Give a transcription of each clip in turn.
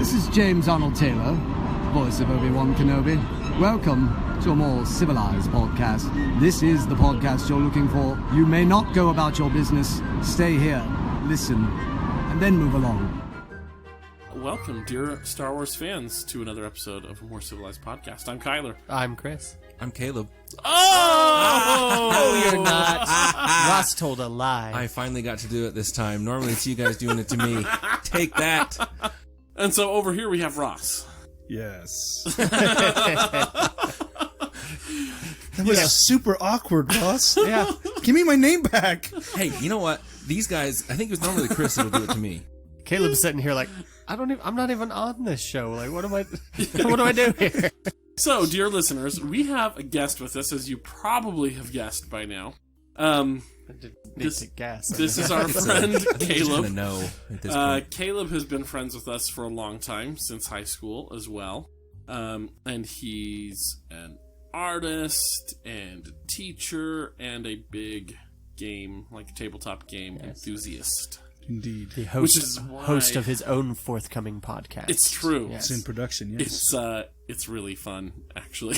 This is James Arnold Taylor, voice of Obi-Wan Kenobi. Welcome to a more civilized podcast. This is the podcast you're looking for. You may not go about your business. Stay here, listen, and then move along. Welcome, dear Star Wars fans, to another episode of a more civilized podcast. I'm Kyler. I'm Chris. I'm Caleb. Oh! No, you're not. Ross told a lie. I finally got to do it this time. Normally it's you guys doing it to me. Take that. And so over here we have Ross. Yes. That was super awkward, Ross. Yeah. Give me my name back. Hey, you know what? These guys, I think it was normally Chris that'll do it to me. Caleb's sitting here like, I'm not even on this show. Like, what do I do here? So, dear listeners, we have a guest with us, as you probably have guessed by now. I didn't need to guess. This is our friend I think you're just Caleb. gonna know at this point. Caleb has been friends with us for a long time, since high school as well. And he's an artist and a teacher and a big game, like tabletop game enthusiast. Indeed. The Which is why- host of his own forthcoming podcast. It's true. Yes. It's in production, yes. It's really fun, actually.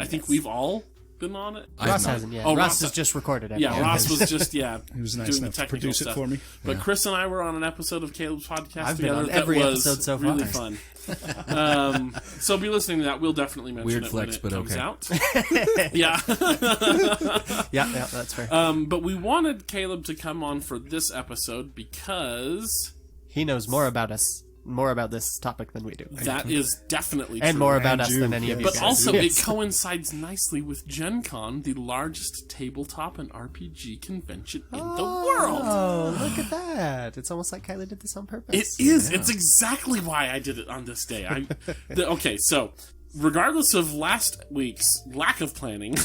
I think we've all been on it. Ross hasn't yet. Oh, Ross Ross- has just recorded it. Yeah, Ross was just, He was nice doing the enough to technical produce stuff. it for me. But Chris and I were on an episode of Caleb's podcast I've been together on that every was episode so far. really fun. So be listening to that. We'll definitely mention Weird it flex, when it but comes okay. out. Yeah. Yeah, that's fair. But we wanted Caleb to come on for this episode because He knows more about us, more about this topic than we do. that is definitely true. And more about And us you, than any of you yes. But guys. also, Yes. it coincides nicely with Gen Con, the largest tabletop and RPG convention in the world. Oh, look at that. It's almost like Kylie did this on purpose. It is. It's exactly why I did it on this day. Okay, so regardless of last week's lack of planning,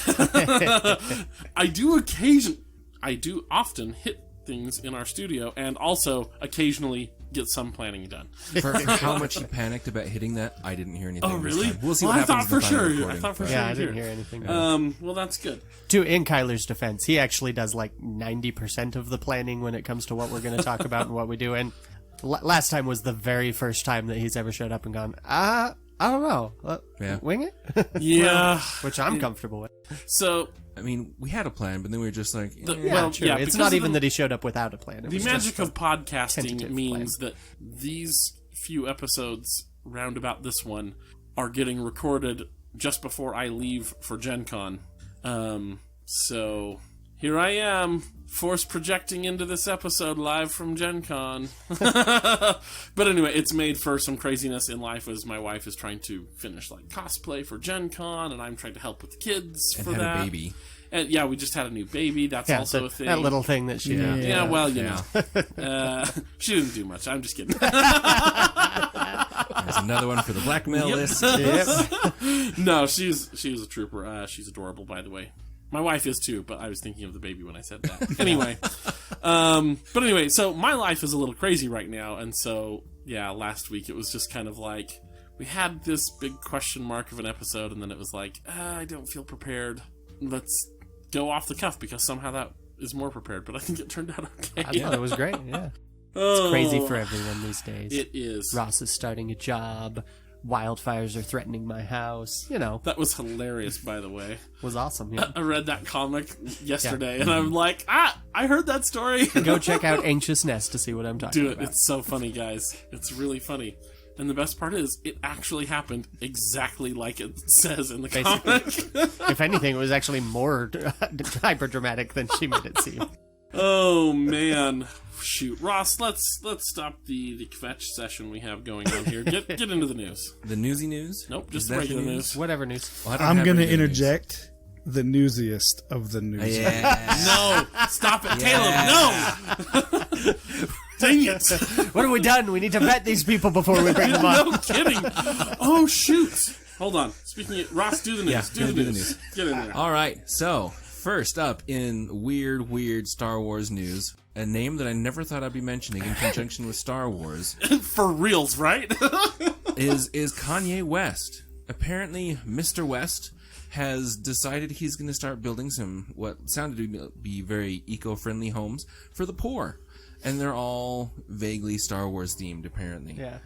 I do often hit things in our studio and also occasionally get some planning done. For how much he panicked about hitting that, I didn't hear anything. Oh, this really? time. We'll see Well, what I thought happens for in the final sure. I recording. thought for sure. Yeah, I you'd didn't hear hear it. anything. Well, that's good. In Kyler's defense, he actually does like 90% of the planning when it comes to what we're going to talk about and what we do. And last time was the very first time that he's ever showed up and gone, I don't know. Yeah. Wing it? Yeah. Which I'm comfortable with. So I mean, we had a plan, but then we were just like, well, True. yeah, It's because not of even the- that he showed up without a plan. It The was magic just of podcasting tentative means that these few episodes round about this one are getting recorded just before I leave for Gen Con. So here I am, force projecting into this episode live from Gen Con. But anyway, it's made for some craziness in life as my wife is trying to finish like cosplay for Gen Con, and I'm trying to help with the kids and for had that. a baby. And yeah, we just had a new baby. That's also a thing. That little thing that she did. Yeah, well, you Yeah. know. She didn't do much. I'm just kidding. There's another one for the blackmail list. No, she's a trooper. She's adorable, by the way. My wife is too, but I was thinking of the baby when I said that. Anyway. But anyway, so my life is a little crazy right now, and so, yeah, last week it was just kind of like, we had this big question mark of an episode, and then it was like, I don't feel prepared. Let's go off the cuff, because somehow that is more prepared, but I think it turned out okay. I thought it was great, yeah. Oh, It's crazy for everyone these days. It is. Ross is starting a job. Wildfires are threatening my house. You know, That was hilarious, by the way. was awesome. Yeah. I read that comic yesterday, and I'm like, I heard that story. Go check out Anxious Nest to see what I'm talking Do it. about. It's so funny, guys. It's really funny. And the best part is, it actually happened exactly like it says in the comic. If anything, it was actually more hyper dramatic than she made it seem. Oh, man. Shoot. Ross, let's stop the kvetch session we have going on here. Get into the news. The newsy news? Nope, Is just that the the regular news? news. Whatever news. Well, I don't I'm have going to any news. interject the newsiest of the news. Yeah. No! Stop it, Caleb! No! Dang it! What have we done? We need to vet these people before we bring them on. No kidding! Oh, shoot! Hold on. Speaking of... Ross, do the news. Yeah, do gonna the do the news. Get in there. All right, so first up in weird Star Wars news, a name that I never thought I'd be mentioning in conjunction with Star Wars For reals, right? is Kanye West. Apparently, Mr. West has decided he's going to start building some what sounded to be very eco-friendly homes for the poor. And they're all vaguely Star Wars themed, apparently. Yeah,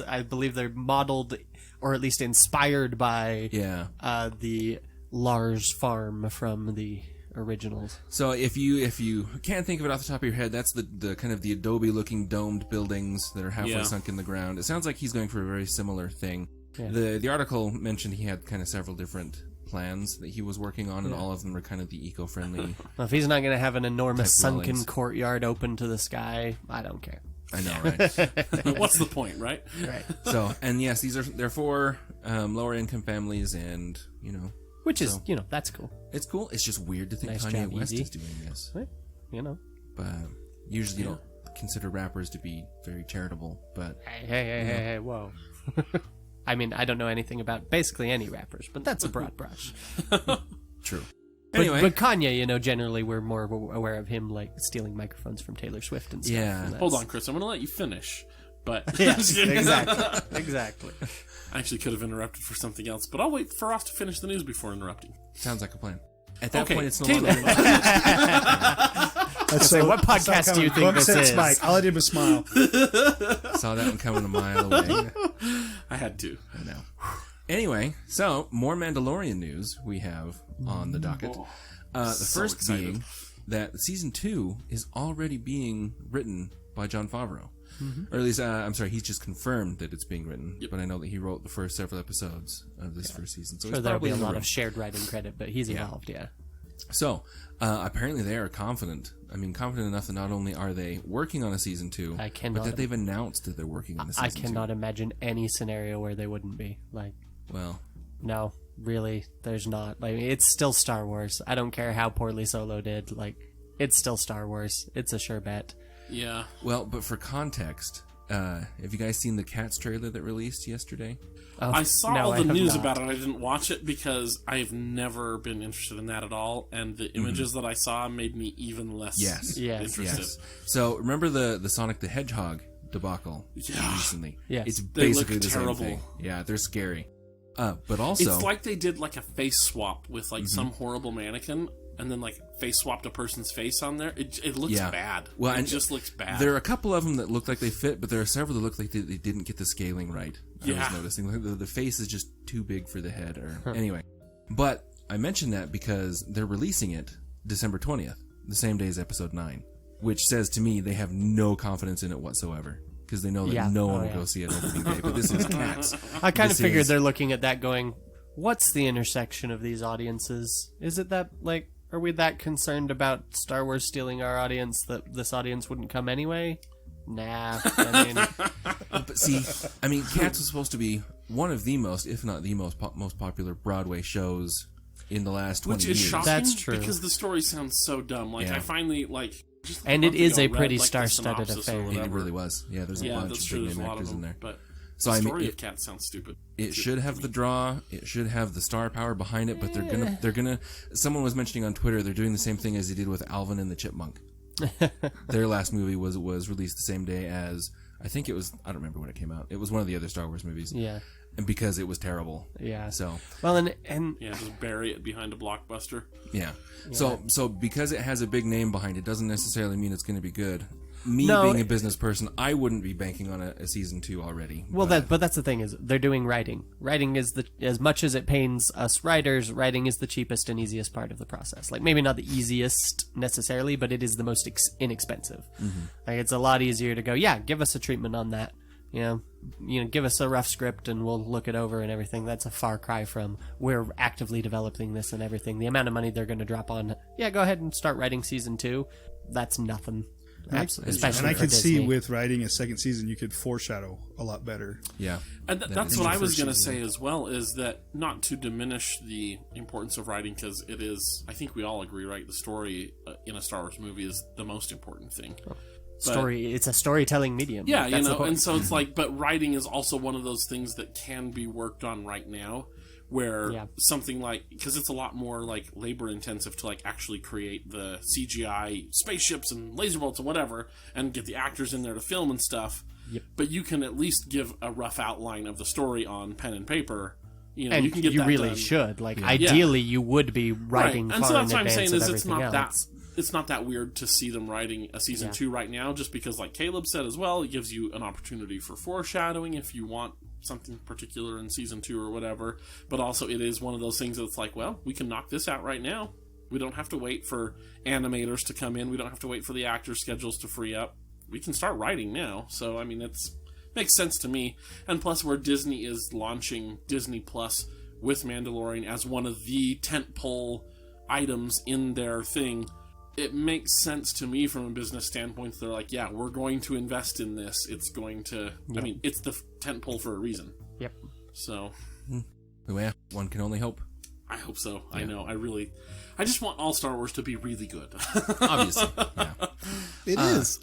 I believe they're modeled, or at least inspired by, the Lars farm from the originals. So if you can't think of it off the top of your head, that's the kind of the Adobe-looking domed buildings that are halfway sunk in the ground. It sounds like he's going for a very similar thing. Yeah. The article mentioned he had kind of several different plans that he was working on, and all of them were kind of the eco-friendly. Well, if he's not going to have an enormous sunken courtyard open to the sky, I don't care. I know, right? What's the point, right? Right. So, and yes, they're for lower income families, and which is that's cool. It's cool. It's just weird to think Nice Kanye job, West Easy. is doing this. Right. But usually you don't consider rappers to be very charitable. But Hey, whoa. I mean, I don't know anything about basically any rappers, but that's a broad brush. True. Anyway. But Kanye, generally we're more aware of him like stealing microphones from Taylor Swift and stuff. Yeah. And Hold on, Chris. I'm going to let you finish. But yes, exactly. I actually could have interrupted for something else, but I'll wait for Ross to finish the news before interrupting. Sounds like a plan. At that point, it's no Taylor. longer. What podcast do you think this is? Mike. All I did was smile. Saw that one coming a mile away. I had to. I know. Anyway, so more Mandalorian news we have on the docket. The So first excited. being that season 2 is already being written by Jon Favreau. Or at least, I'm sorry, he's just confirmed that it's being written. But I know that he wrote the first several episodes of this first season. So Sure, he's there'll probably be a in the lot room. of shared writing credit, but he's involved, yeah. So, apparently they are confident. I mean, confident enough that not only are they working on a season 2, but that they've announced that they're working on a season 2. I cannot imagine any scenario where they wouldn't be. Well, no, really, there's not. It's still Star Wars. I don't care how poorly Solo did. It's still Star Wars. It's a sure bet. Yeah. well, but for context, have you guys seen the Cats trailer that released yesterday? Oh, I saw no, all I the have news not. about it. I didn't watch it because I've never been interested in that at all, and the images that I saw made me even less Yes. Yes. interested. Yes. So remember the Sonic the Hedgehog debacle Yeah. recently? Yes. It's They look basically the terrible. same thing. Yeah, they're scary. But also, It's like they did like a face swap with some horrible mannequin, and then face swapped a person's face on there. It looks bad. Well, it and just looks bad. there are a couple of them that look like they fit, but there are several that look like they didn't get the scaling right. I was noticing the face is just too big for the head. Anyway, but I mentioned that because they're releasing it December 20th, the same day as Episode 9, which says to me they have no confidence in it whatsoever. Because they know that no one will go see it opening day. But this is Cats. I kind of This figured is- they're looking at that going, what's the intersection of these audiences? Is it that, are we that concerned about Star Wars stealing our audience that this audience wouldn't come anyway? Nah. I mean, But see, I mean, Cats was supposed to be one of the most, if not the most popular Broadway shows in the last 20 Which is years. shocking That's true. because the story sounds so dumb. Yeah. I finally just And a it month is ago a read, pretty the star-studded synopsis or affair. It whatever. really was. Yeah, there's a Yeah, bunch that's of true. big There's a name lot of actors in them. there. But So the I mean, story of Cats sounds stupid. it should have the draw. It should have the star power behind it. But they're gonna. Someone was mentioning on Twitter they're doing the same thing as they did with Alvin and the Chipmunk. Their last movie was released the same day as, I think it was, I don't remember when it came out. It was one of the other Star Wars movies. yeah. And because it was terrible. Yeah. So Well, and Yeah, just bury it behind a blockbuster. yeah. So because it has a big name behind it doesn't necessarily mean it's going to be good. Me No, being a business person, I wouldn't be banking on a season 2 already. well, but that's the thing is they're doing writing. Writing is as much as it pains us writers, writing is the cheapest and easiest part of the process. Maybe not the easiest necessarily, but it is the most inexpensive. Mm-hmm. It's a lot easier to go, yeah, give us a treatment on that. Give us a rough script and we'll look it over and everything. That's a far cry from we're actively developing this and everything. The amount of money they're going to drop on, go ahead and start writing season 2. That's nothing. Especially And I for could see Disney. with writing a second season, you could foreshadow a lot better. Yeah. And that's is what the I was first going to season. say as well, is that not to diminish the importance of writing, because it is, I think we all agree, right? The story in a Star Wars movie is the most important thing. It's a storytelling medium. Yeah, That's the point. and so it's but writing is also one of those things that can be worked on right now, where something because it's a lot more labor intensive to actually create the CGI spaceships and laser bolts and whatever, and get the actors in there to film and stuff. Yep. But you can at least give a rough outline of the story on pen and paper You know, And you can get that really done. should. Like, ideally, you would be writing And far so that's in what I'm advance saying of is it's everything not else. it's not that weird to see them writing a season 2 right now, just because, like Caleb said as well, it gives you an opportunity for foreshadowing if you want something particular in season 2 or whatever. But also, it is one of those things that's like, well, we can knock this out right now. We don't have to wait for animators to come in. We don't have to wait for the actors' schedules to free up. We can start writing now. So, I mean, makes sense to me. And plus, where Disney is launching Disney Plus with Mandalorian as one of the tentpole items in their thing, it makes sense to me from a business standpoint. They're like, yeah, we're going to invest in this. It's going to, I mean, it's the tentpole for a reason. Yep. So. Well, yeah, one can only hope. I hope so. Yeah. I know. I just want all Star Wars to be really good. Obviously. Yeah. It is.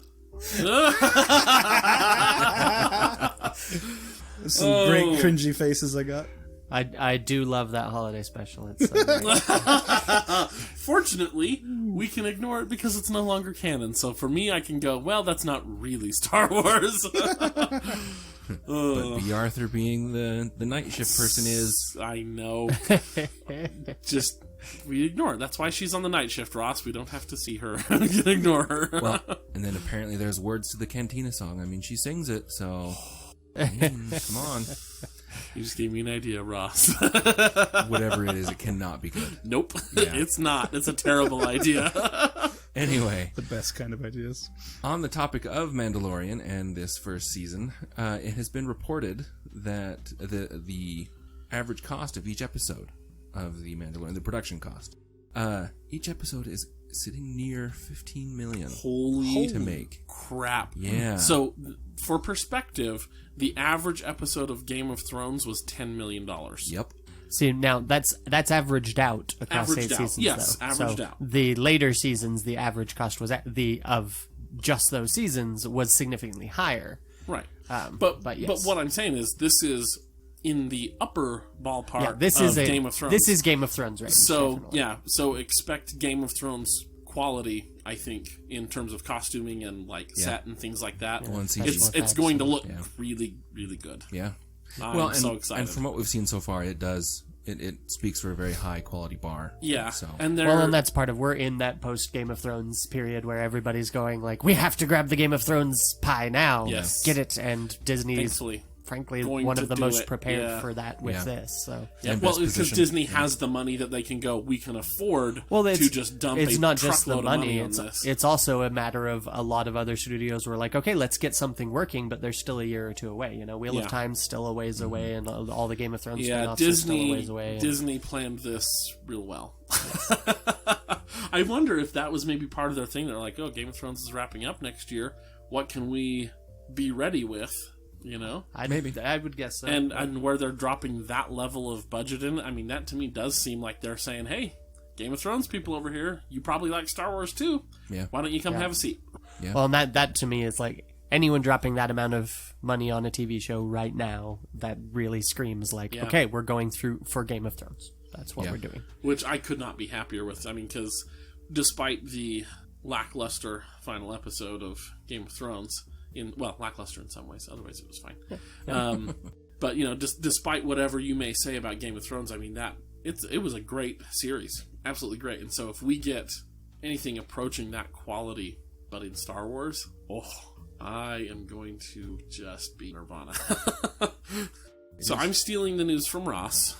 Some great cringy faces I got. I do love that holiday special. It's so great. Fortunately, we can ignore it because it's no longer canon. So for me, I can go, well, that's not really Star Wars. But B. Arthur being the night shift person is... I know. Just, we ignore it. That's why she's on the night shift, Ross. We don't have to see her. We can ignore her. Well, and then apparently there's words to the Cantina song. I mean, she sings it, so... come on. You just gave me an idea, Ross. Whatever it is, it cannot be good. Nope. Yeah. It's not. It's a terrible idea. Anyway. The best kind of ideas. On the topic of Mandalorian and this first season, it has been reported that the average cost of each episode of the Mandalorian, the production cost, each episode is sitting near $15 million. Holy to make. Crap. Yeah. So, for perspective, the average episode of Game of Thrones was $10 million. Yep. See, now that's averaged out across Averaged 8 out. seasons. Yes, though. averaged so out. The later seasons, the average cost was of just those seasons was significantly higher. Right. But yes. But what I'm saying is, this is in the upper ballpark Yeah, this is Game of Thrones. This is Game of Thrones, right? So, definitely. yeah, so expect Game of Thrones quality, I think, in terms of costuming and set and things like that. Well, and CG. It's going to look Yeah. really, really good. Yeah. I'm so excited. And from what we've seen so far, it speaks for a very high quality bar. Yeah. So. And and that's part of, we're in that post Game of Thrones period where everybody's going like, we have to grab the Game of Thrones pie now. Yes. Get it. And Disney's thankfully frankly going one to of the do most it. prepared Yeah. for that with this. So yeah, And well, best it's because position. Disney has the money that they can go, we can afford to just dump it's a not just the truckload of money, on this. it's also a matter of a lot of other studios were like, okay, let's get something working, but they're still a year or two away. You know, Wheel of Time's still a ways away, and all the Game of Thrones spin-offs are still a ways away. Disney planned this real well. I wonder if that was maybe part of their thing. They're like, oh, Game of Thrones is wrapping up next year. What can we be ready with? You know, Maybe I would guess so. and where they're dropping that level of budget in, I mean, that to me does seem like they're saying, hey, Game of Thrones people over here, you probably like Star Wars too. Yeah. Why don't you come have a seat? Yeah. Well, and that to me is like, anyone dropping that amount of money on a TV show right now, that really screams like, okay, we're going through for Game of Thrones. That's what we're doing. Which I could not be happier with. I mean, because despite the lackluster final episode of Game of Thrones, lackluster in some ways, otherwise it was fine. But, you know, just despite whatever you may say about Game of Thrones, I mean, it was a great series. Absolutely great. And so if we get anything approaching that quality, but in Star Wars, I am going to just be Nirvana. So I'm stealing the news from Ross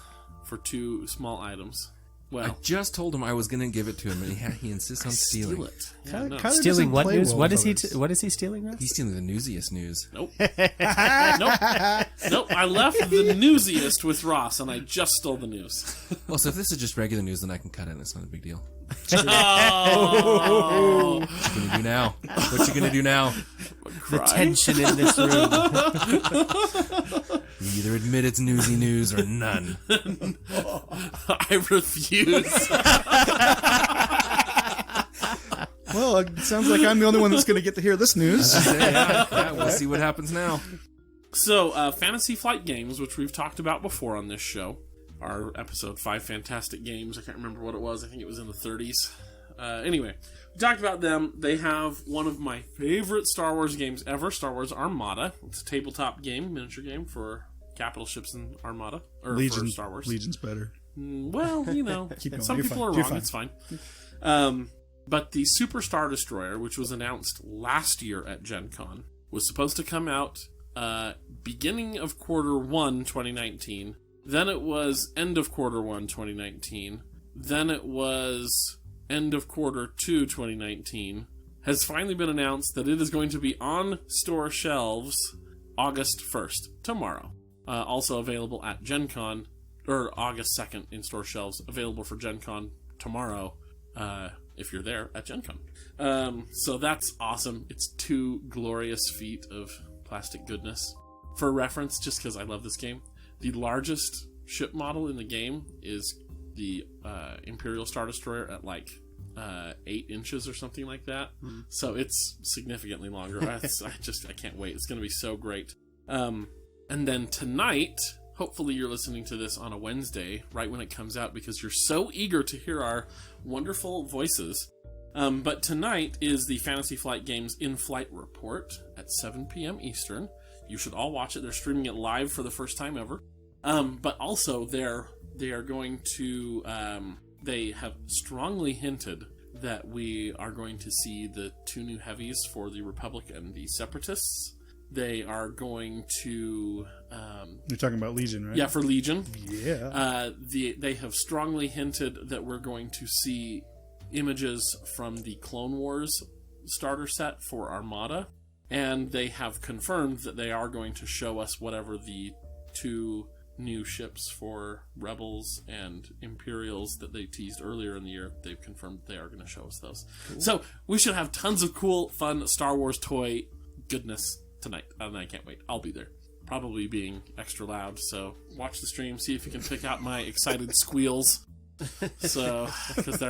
for 2 small items. Well, I just told him I was going to give it to him, and he insists on stealing. steal it. Yeah, Kinda no. doesn't Stealing what play news? well What with is he? others. What is he stealing, Russ? He's stealing the newsiest news. Nope. Nope. I left the newsiest with Ross, and I just stole the news. Well, so if this is just regular news, then I can cut it. It's not a big deal. Oh, What you going to do now? What you going to do now? The tension in this room. You either admit it's newsy news or none. I refuse. Well, it sounds like I'm the only one that's going to get to hear this news. Yeah, we'll see what happens now. So, Fantasy Flight Games, which we've talked about before on this show, our episode 5 Fantastic Games. I can't remember what it was. I think it was in the 30s. Anyway, we talked about them. They have one of my favorite Star Wars games ever, Star Wars Armada. It's a tabletop game, miniature game for capital ships in Armada or Legion, for Star Wars. Legion's better. Well, you know, Keep going. some You're people fine. are You're wrong. fine. It's fine. But the Super Star Destroyer, which was announced last year at Gen Con, was supposed to come out beginning of Q1 2019. Then it was end of Q1 2019. Then it was end of Q2 2019. Has finally been announced that it is going to be on store shelves August 1st, tomorrow. Also available at Gen Con, or August 2nd in store shelves, available for Gen Con tomorrow, if you're there at Gen Con. So that's awesome. It's 2 glorious feet of plastic goodness. For reference, just because I love this game, the largest ship model in the game is the Imperial Star Destroyer at like 8 inches or something like that. So it's significantly longer. I can't wait. It's going to be so great. And then tonight, hopefully you're listening to this on a Wednesday, right when it comes out, because you're so eager to hear our wonderful voices. But tonight is the Fantasy Flight Games In-Flight Report at 7 p.m. Eastern. You should all watch it. They're streaming it live for the first time ever. But also, they are going to... they have strongly hinted that we are going to see the 2 new heavies for the Republic and the Separatists. They are going to... You're talking about Legion, right? Yeah, for Legion. Yeah. They have strongly hinted that we're going to see images from the Clone Wars starter set for Armada. And they have confirmed that they are going to show us whatever the 2 new ships for Rebels and Imperials that they teased earlier in the year. They've confirmed they are going to show us those. Cool. So we should have tons of cool, fun Star Wars toy goodness tonight, and I can't wait. I'll be there, probably being extra loud. So watch the stream, see if you can pick out my excited squeals. So because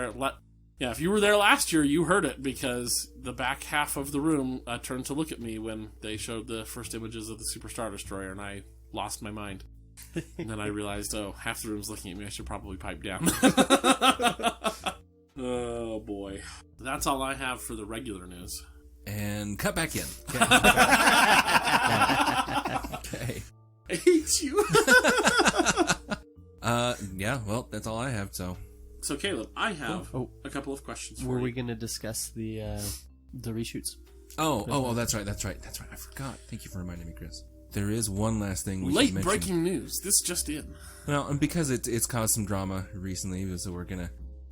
if you were there last year, you heard it, because the back half of the room turned to look at me when they showed the first images of the Super Star Destroyer, and I lost my mind. And then I realized, half the room's looking at me. I should probably pipe down. Oh, boy. That's all I have for the regular news. And cut back in. Okay. I hate you. Yeah, well, that's all I have, so... So, Caleb, I have a couple of questions for you. Were we going to discuss the reshoots? Oh, that's right. I forgot. Thank you for reminding me, Chris. There is one last thing we should mention. Late breaking news. This just in. Well, and because it's caused some drama recently, so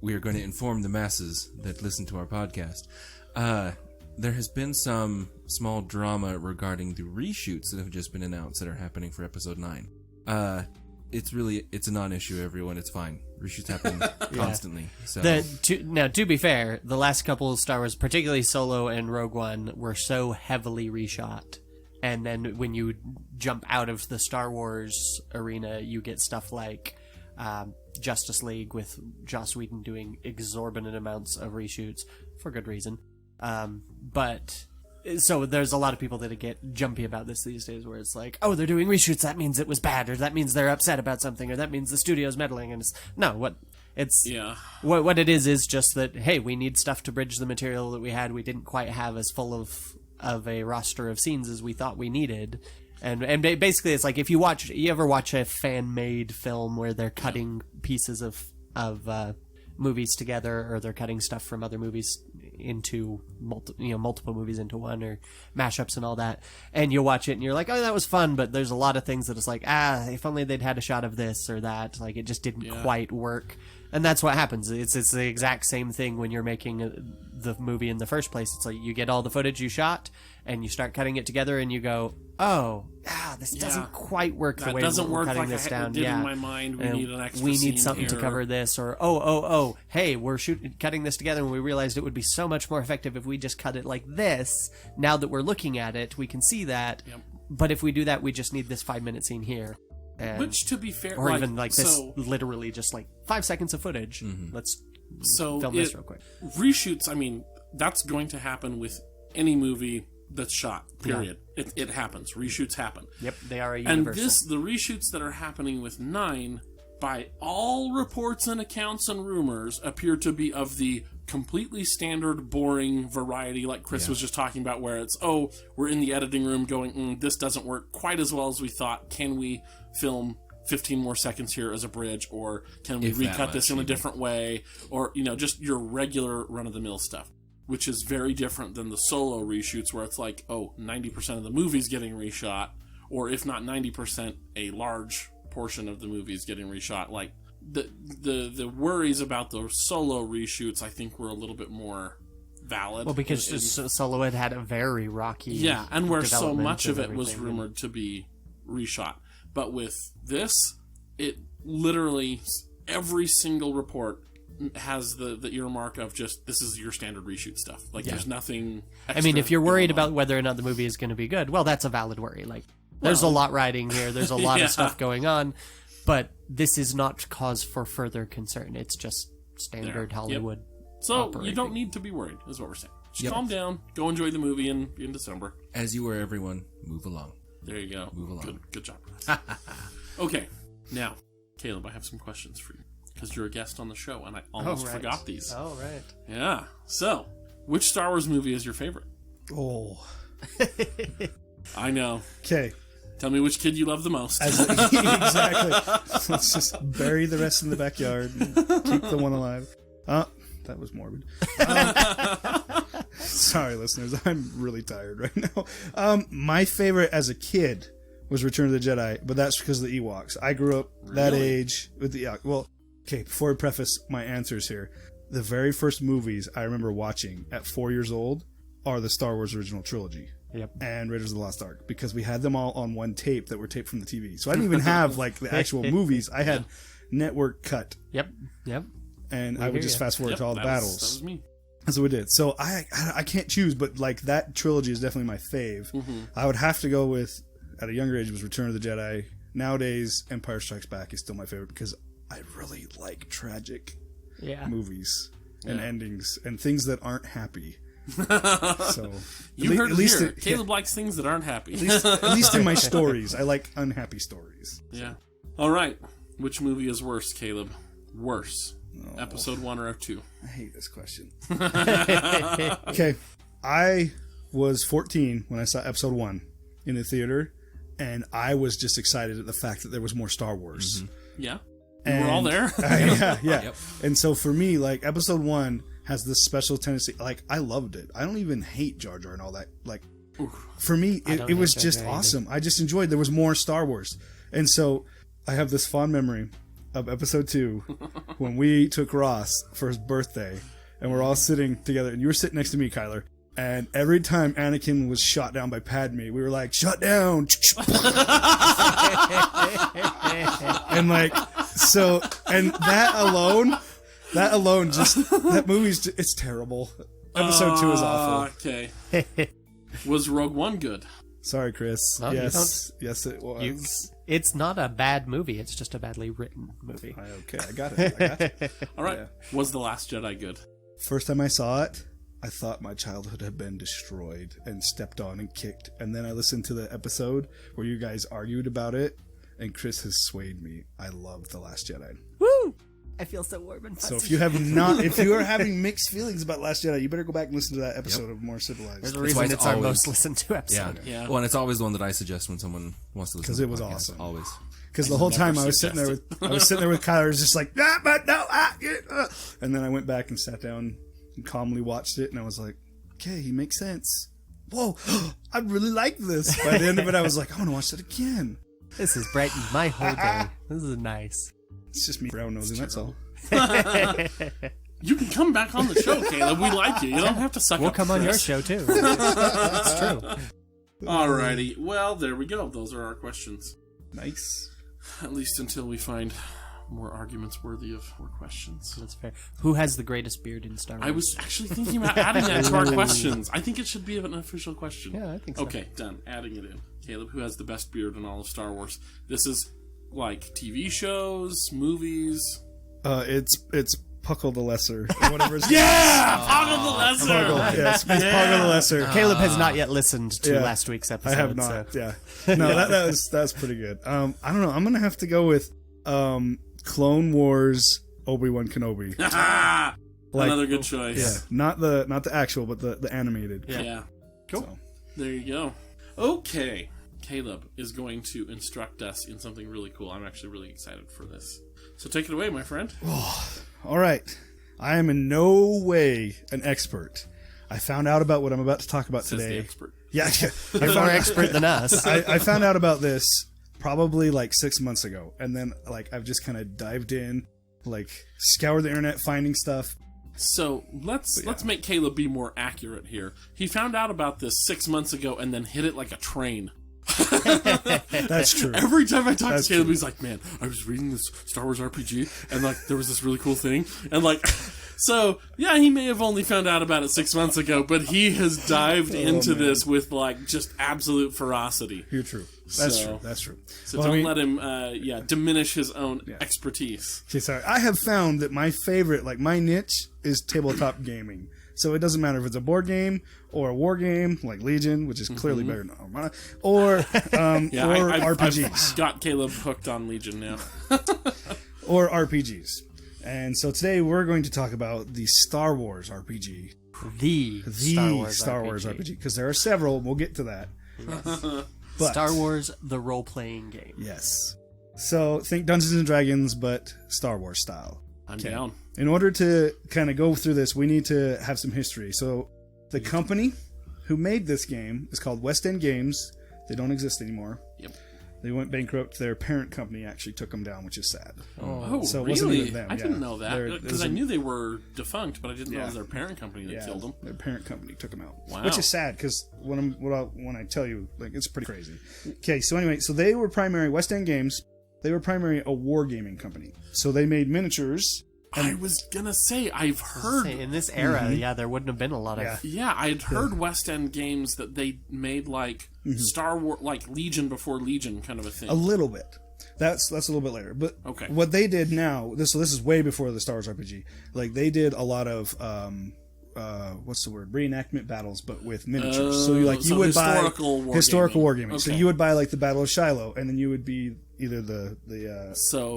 we are going to inform the masses that listen to our podcast. There has been some small drama regarding the reshoots that have just been announced that are happening for episode 9. It's a non-issue, everyone. It's fine. Reshoots happen constantly. So to be fair, the last couple of Star Wars, particularly Solo and Rogue One, were so heavily reshot. And then when you jump out of the Star Wars arena, you get stuff like Justice League with Joss Whedon doing exorbitant amounts of reshoots for good reason. But so there's a lot of people that get jumpy about this these days, where it's like, oh, they're doing reshoots, that means it was bad, or that means they're upset about something, or that means the studio's meddling. And what it is just that, hey, we need stuff to bridge the material that we had. We didn't quite have as full of a roster of scenes as we thought we needed. And basically it's like, if you ever watch a fan-made film where they're cutting pieces of movies together, or they're cutting stuff from other movies into multiple movies into one, or mashups and all that, and you'll watch it and you're like, oh, that was fun, but there's a lot of things that it's like, if only they'd had a shot of this or that, like it just didn't quite work. And that's what happens. It's the exact same thing when you're making the movie in the first place. It's like, you get all the footage you shot and you start cutting it together and you go, this doesn't quite work the way we're cutting this down. Did in my mind. We need an extra we scene need something here to cover this, or hey, we're cutting this together and we realized it would be so much more effective if we just cut it like this. Now that we're looking at it, we can see that. Yep. But if we do that, we just need this 5-minute scene here. Which, to be fair, or even like this, literally just like 5 seconds of footage. Mm-hmm. Let's film this real quick. Reshoots, I mean, that's going to happen with any movie that's shot, period. Yeah. It happens. Reshoots happen. Yep, they are a universal. And the reshoots that are happening with 9, by all reports and accounts and rumors, appear to be of the completely standard, boring variety, like Chris was just talking about, where it's, we're in the editing room going, this doesn't work quite as well as we thought. Can we film 15 more seconds here as a bridge, or can we recut this in a different way, or, just your regular run-of-the-mill stuff, which is very different than the solo reshoots where it's like, 90% of the movie's getting reshot, or if not 90%, a large portion of the movie's getting reshot. Like, the worries about those solo reshoots, I think, were a little bit more valid. Well, because Solo had a very rocky and where so much of it everything. was rumored to be reshot. But with this, it literally, every single report has the earmark of just, this is your standard reshoot stuff. Like, there's nothing extra. I mean, if you're worried about whether or not the movie is going to be good, well, that's a valid worry. Like, there's a lot riding here. There's a lot of stuff going on. But this is not cause for further concern. It's just standard Hollywood. So operating. you don't need to be worried, is what we're saying. Just calm down. Go enjoy the movie in December. As you were, everyone, move along. There you go. Move along. Good job. Okay, now, Caleb, I have some questions for you. Because you're a guest on the show, and I almost forgot these. Oh, right. Yeah. So, which Star Wars movie is your favorite? Oh. I know. Okay. Tell me which kid you love the most. Exactly. Let's just bury the rest in the backyard and keep the one alive. That was morbid. Sorry, listeners. I'm really tired right now. My favorite as a kid was Return of the Jedi, but that's because of the Ewoks. I grew up that age with the Ewoks. Well, okay, before I preface my answers here, the very first movies I remember watching at 4 years old are the Star Wars original trilogy. Yep. And Raiders of the Lost Ark, because we had them all on one tape that were taped from the TV. So I didn't even have like the actual movies. I had network cut. Yep. And I would just fast forward to all the battles. That was me. That's what we did. So I can't choose, but like that trilogy is definitely my fave. I would have to go with, at a younger age, was Return of the Jedi. Nowadays, Empire Strikes Back is still my favorite because I really like tragic movies and endings and things that aren't happy. So you heard it here. Caleb likes things that aren't happy. At least in my stories. I like unhappy stories. Yeah. All right. Which movie is worse, Caleb? Worse. Episode 1 or 2? I hate this question. Okay. I was 14 when I saw episode 1 in the theater, and I was just excited at the fact that there was more Star Wars. Yeah. We're all there. Yeah. Yep. And so for me, like, episode 1 has this special tendency. Like, I loved it. I don't even hate Jar Jar and all that. Like, for me, it was just awesome. I just enjoyed. There was more Star Wars. And so I have this fond memory of episode 2 when we took Ross for his birthday, and we're all sitting together, and you were sitting next to me, Kyler. And every time Anakin was shot down by Padme, we were like, shut down. And like, so, and that alone, just, that movie's, it's terrible. Episode 2 is awful. Okay. Was Rogue One good? Sorry, Chris. Well, yes, it was. It's not a bad movie. It's just a badly written movie. Okay, I got it. All right. Yeah. Was The Last Jedi good? First time I saw it, I thought my childhood had been destroyed and stepped on and kicked. And then I listened to the episode where you guys argued about it, and Chris has swayed me. I loved The Last Jedi. Woo! I feel so warm and fuzzy. So if you are having mixed feelings about Last Jedi, you better go back and listen to that episode of More Civilized. There's a reason it's our most listened to episode. Yeah. Well, and it's always the one that I suggest when someone wants to listen. Because it was awesome. Always. Because the whole time I was sitting there with Kyler, was just like, but no, and then I went back and sat down and calmly watched it, and I was like, okay, he makes sense. Whoa, I really like this. By the end of it, I was like, I want to watch that again. This has brightened my whole day. This is nice. It's just me brown nosing, that's all. You can come back on the show, Caleb. We like you. You don't have to suck up. We'll come on your show, too. That's true. Alrighty. Well, there we go. Those are our questions. Nice. At least until we find more arguments worthy of more questions. That's fair. Who has the greatest beard in Star Wars? I was actually thinking about adding that to our questions. I think it should be an official question. Yeah, I think so. Okay, done. Adding it in. Caleb, who has the best beard in all of Star Wars? This is like TV shows, movies. It's Puckle the Lesser. Or whatever his Puckle the Lesser! Yes, it's Puckle the Lesser. Caleb has not yet listened to last week's episode. I have not, so. yeah. No, that's pretty good. I don't know. I'm going to have to go with Clone Wars Obi-Wan Kenobi. Like, Another good choice. yeah, not the actual, but the animated. Yeah. Cool. So. There you go. Okay. Caleb is going to instruct us in something really cool. I'm actually really excited for this. So take it away, my friend. All right. I am in no way an expert. I found out about what I'm about to talk about Says today. the expert. Yeah, You're more expert than us. I found out about this probably like 6 months ago, and then like I've just kind of dived in, like scoured the internet, finding stuff. So let's make Caleb be more accurate here. He found out about this 6 months ago and then hit it like a train. That's true. Every time I talk That's to Caleb, true. he's like, "Man, I was reading this Star Wars RPG, and like there was this really cool thing, and like." So, yeah, he may have only found out about it 6 months ago, but he has dived into this with, like, just absolute ferocity. You're true. That's So- true. That's true. So Well, don't I mean- let him, diminish his own expertise. Okay, sorry. I have found that my favorite, like my niche, is tabletop gaming. So it doesn't matter if it's a board game or a war game, like Legion, which is clearly better than Armada, or Yeah, or I've RPGs. got Caleb hooked on Legion now. Or RPGs. And so today we're going to talk about the Star Wars RPG. The Star Wars RPG. Because there are several. We'll get to that. But, Star Wars, the role-playing game. Yes. So think Dungeons and Dragons, but Star Wars style. I'm down. In order to kind of go through this, we need to have some history. So the company who made this game is called West End Games. They don't exist anymore. Yep. They went bankrupt. Their parent company actually took them down, which is sad. Oh, So it really? wasn't even them, I yeah. didn't know that. There's Because I a- knew they were defunct, but I didn't know Yeah. it was their parent company that killed them. Their parent company took them out, Wow. which is sad because when I tell you, like, it's pretty crazy. Okay, so anyway, so they were primary West End Games. They were primary a wargaming company, so they made miniatures. I was going to say, I've heard... In this era, there wouldn't have been a lot of... Yeah. Yeah, I'd heard West End Games that they made, like, Star Wars, like Legion before Legion kind of a thing. A little bit. That's a little bit later. But Okay. what they did now, this is way before the Star Wars RPG. Like they did a lot of what's the word? Reenactment battles, but with miniatures. So you would buy historical wargaming. wargaming. So Okay. you would buy like the Battle of Shiloh, and then you would be either the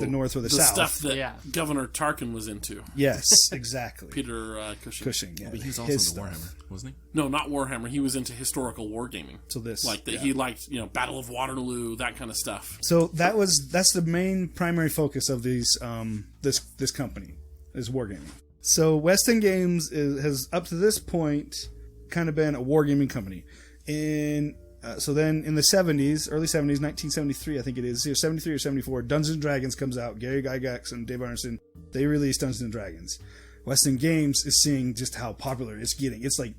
north or the south. stuff that Yeah. Governor Tarkin was into. Yes, exactly. Peter Cushing. Cushing. Yeah, But he was also his into stuff. Warhammer, wasn't he? No, not Warhammer. He was into historical wargaming. So this, Like that, yeah. he liked, Battle of Waterloo, that kind of stuff. So that's the main primary focus of these this company is wargaming. So West End Games has up to this point kind of been a wargaming company. So then in the 70s, early 70s, 1973 I think it is, 73 or 74, Dungeons and Dragons comes out. Gary Gygax and Dave Arneson, they released Dungeons and Dragons. West End Games is seeing just how popular it's getting. It's like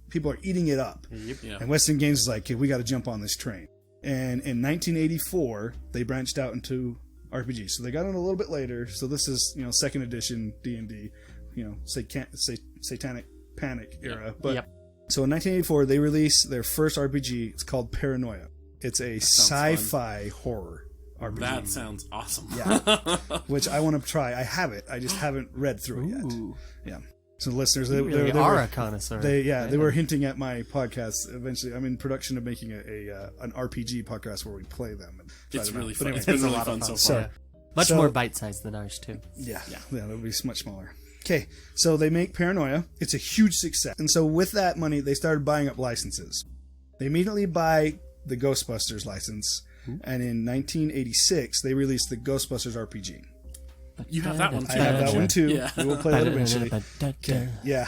people are eating it up. Yeah. And West End Games is like, okay, we got to jump on this train. And in 1984, they branched out into RPG. So they got in a little bit later. So this is, second edition D&D, Satanic Panic era. But Yep. so in 1984, they released their first RPG. It's called Paranoia. It's a sci-fi horror RPG. That sounds awesome. Yeah. Which I want to try. I have it. I just haven't read through it yet. Ooh, Yeah. So listeners, they you really they are were, a connoisseur. they were hinting at my podcast. Eventually, I'm in production of making an RPG podcast where we play them. And try It's them out. really But fun. anyway, It's been It's a really lot of fun so fun. far. So- Much So- more bite-sized than ours, too. Yeah, it'll be much smaller. Okay, so they make Paranoia. It's a huge success. And so with that money, they started buying up licenses. They immediately buy the Ghostbusters license. And in 1986, they released the Ghostbusters RPG. You have that one too. I have that one too. Yeah. We will play that eventually. Okay. Yeah.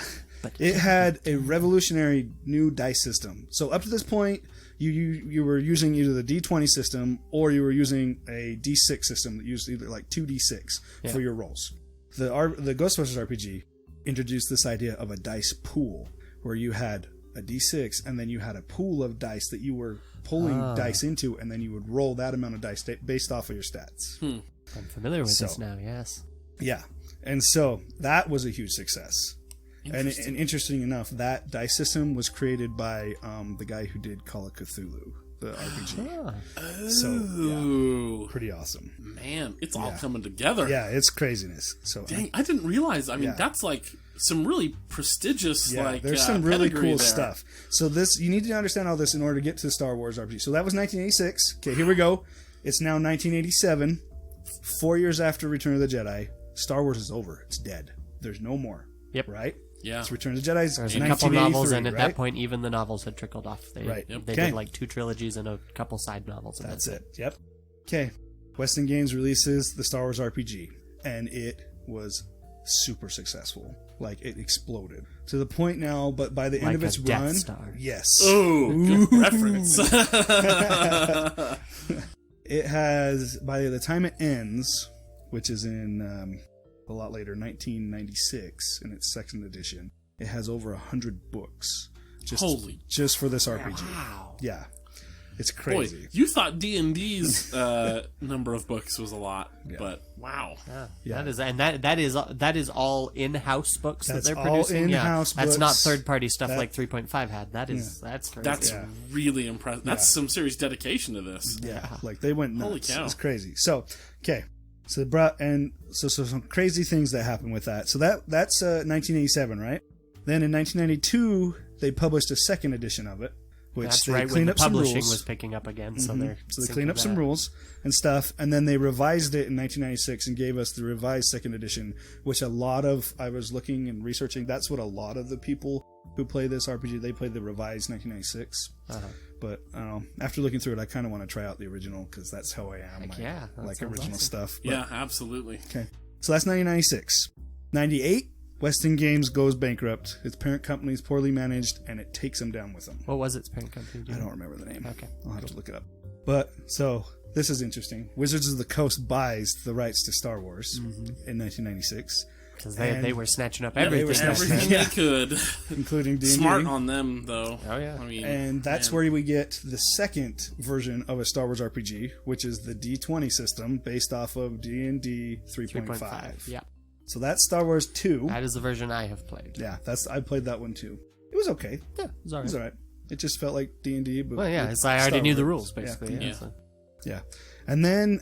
It had a revolutionary new dice system. So up to this point, you were using either the D20 system or you were using a D6 system that used either like 2D6 for your rolls. The Ghostbusters RPG introduced this idea of a dice pool where you had a D6 and then you had a pool of dice that you were pulling dice into, and then you would roll that amount of dice based off of your stats. I'm familiar with this now, yes. Yeah. And so that was a huge success. And interesting enough, that dice system was created by the guy who did Call of Cthulhu, the RPG. So, Ooh, pretty awesome. man, it's all coming together. Yeah, it's craziness. So Dang, I didn't realize. I mean, Yeah. that's like some really prestigious, there's some really pedigree cool there. stuff. So you need to understand all this in order to get to the Star Wars RPG. So that was 1986. Okay, here we go. It's now 1987. 4 years after Return of the Jedi, Star Wars is over. It's dead. There's no more. Yep. Right? Yeah. It's Return of the Jedi. There's a couple novels, and at right? that point, even the novels had trickled off. They Okay. did like 2 trilogies and a couple side novels. And That's it. Yep. Okay. Weston Games releases the Star Wars RPG, and it was super successful. Like, it exploded to the point now, but by the end of Like its a Death run, Star. yes, Ooh, good reference. it has, by the time it ends, which is in a lot later, 1996, in its second edition, it has over 100 books. Just for this RPG. Wow. Yeah. It's Boy, crazy. you thought D&D's number of books was a lot, but wow. Yeah. That is all in-house books That's that they're all producing. in-house That's not books. third-party stuff like 3.5 had. That's crazy. That's really impressive. That's some serious dedication to this. Yeah. Like, they went nuts. Holy cow. It's crazy. So, okay. So they brought, and so some crazy things that happened with that. So that's 1987, right? Then in 1992, they published a second edition of it. Which That's they right when cleaned the up some publishing rules. was picking up again. So they cleaned up some rules. rules and stuff, and then they revised it in 1996 and gave us the revised second edition, which I was looking and researching, that's what a lot of the people who play this RPG, they played the revised 1996. But I don't know, after looking through it, I kind of want to try out the original, because that's how I am. That like sounds original awesome. stuff. But, Yeah, absolutely. okay. So that's 1996. 98, Weston Games goes bankrupt. Its parent company is poorly managed, and it takes them down with them. What was its parent company? I don't remember the name. Okay. I'll have to look it up. But, so, this is interesting. Wizards of the Coast buys the rights to Star Wars in 1996. Because they were snatching up they everything. were snatching- Everything Yeah. they could. Including D&D. Smart on them, though. Oh, yeah. I mean, And that's man. where we get the second version of a Star Wars RPG, which is the D20 system, based off of D&D 3.5. Yeah. So that's Star Wars 2. That is the version I have played. Yeah, I played that one too. It was okay. Yeah, it was It was alright. alright. It just felt like D&D, but Well, yeah, with it's I already Star knew the Wars. rules, basically. Yeah. Yeah. Yeah. So. Yeah. And then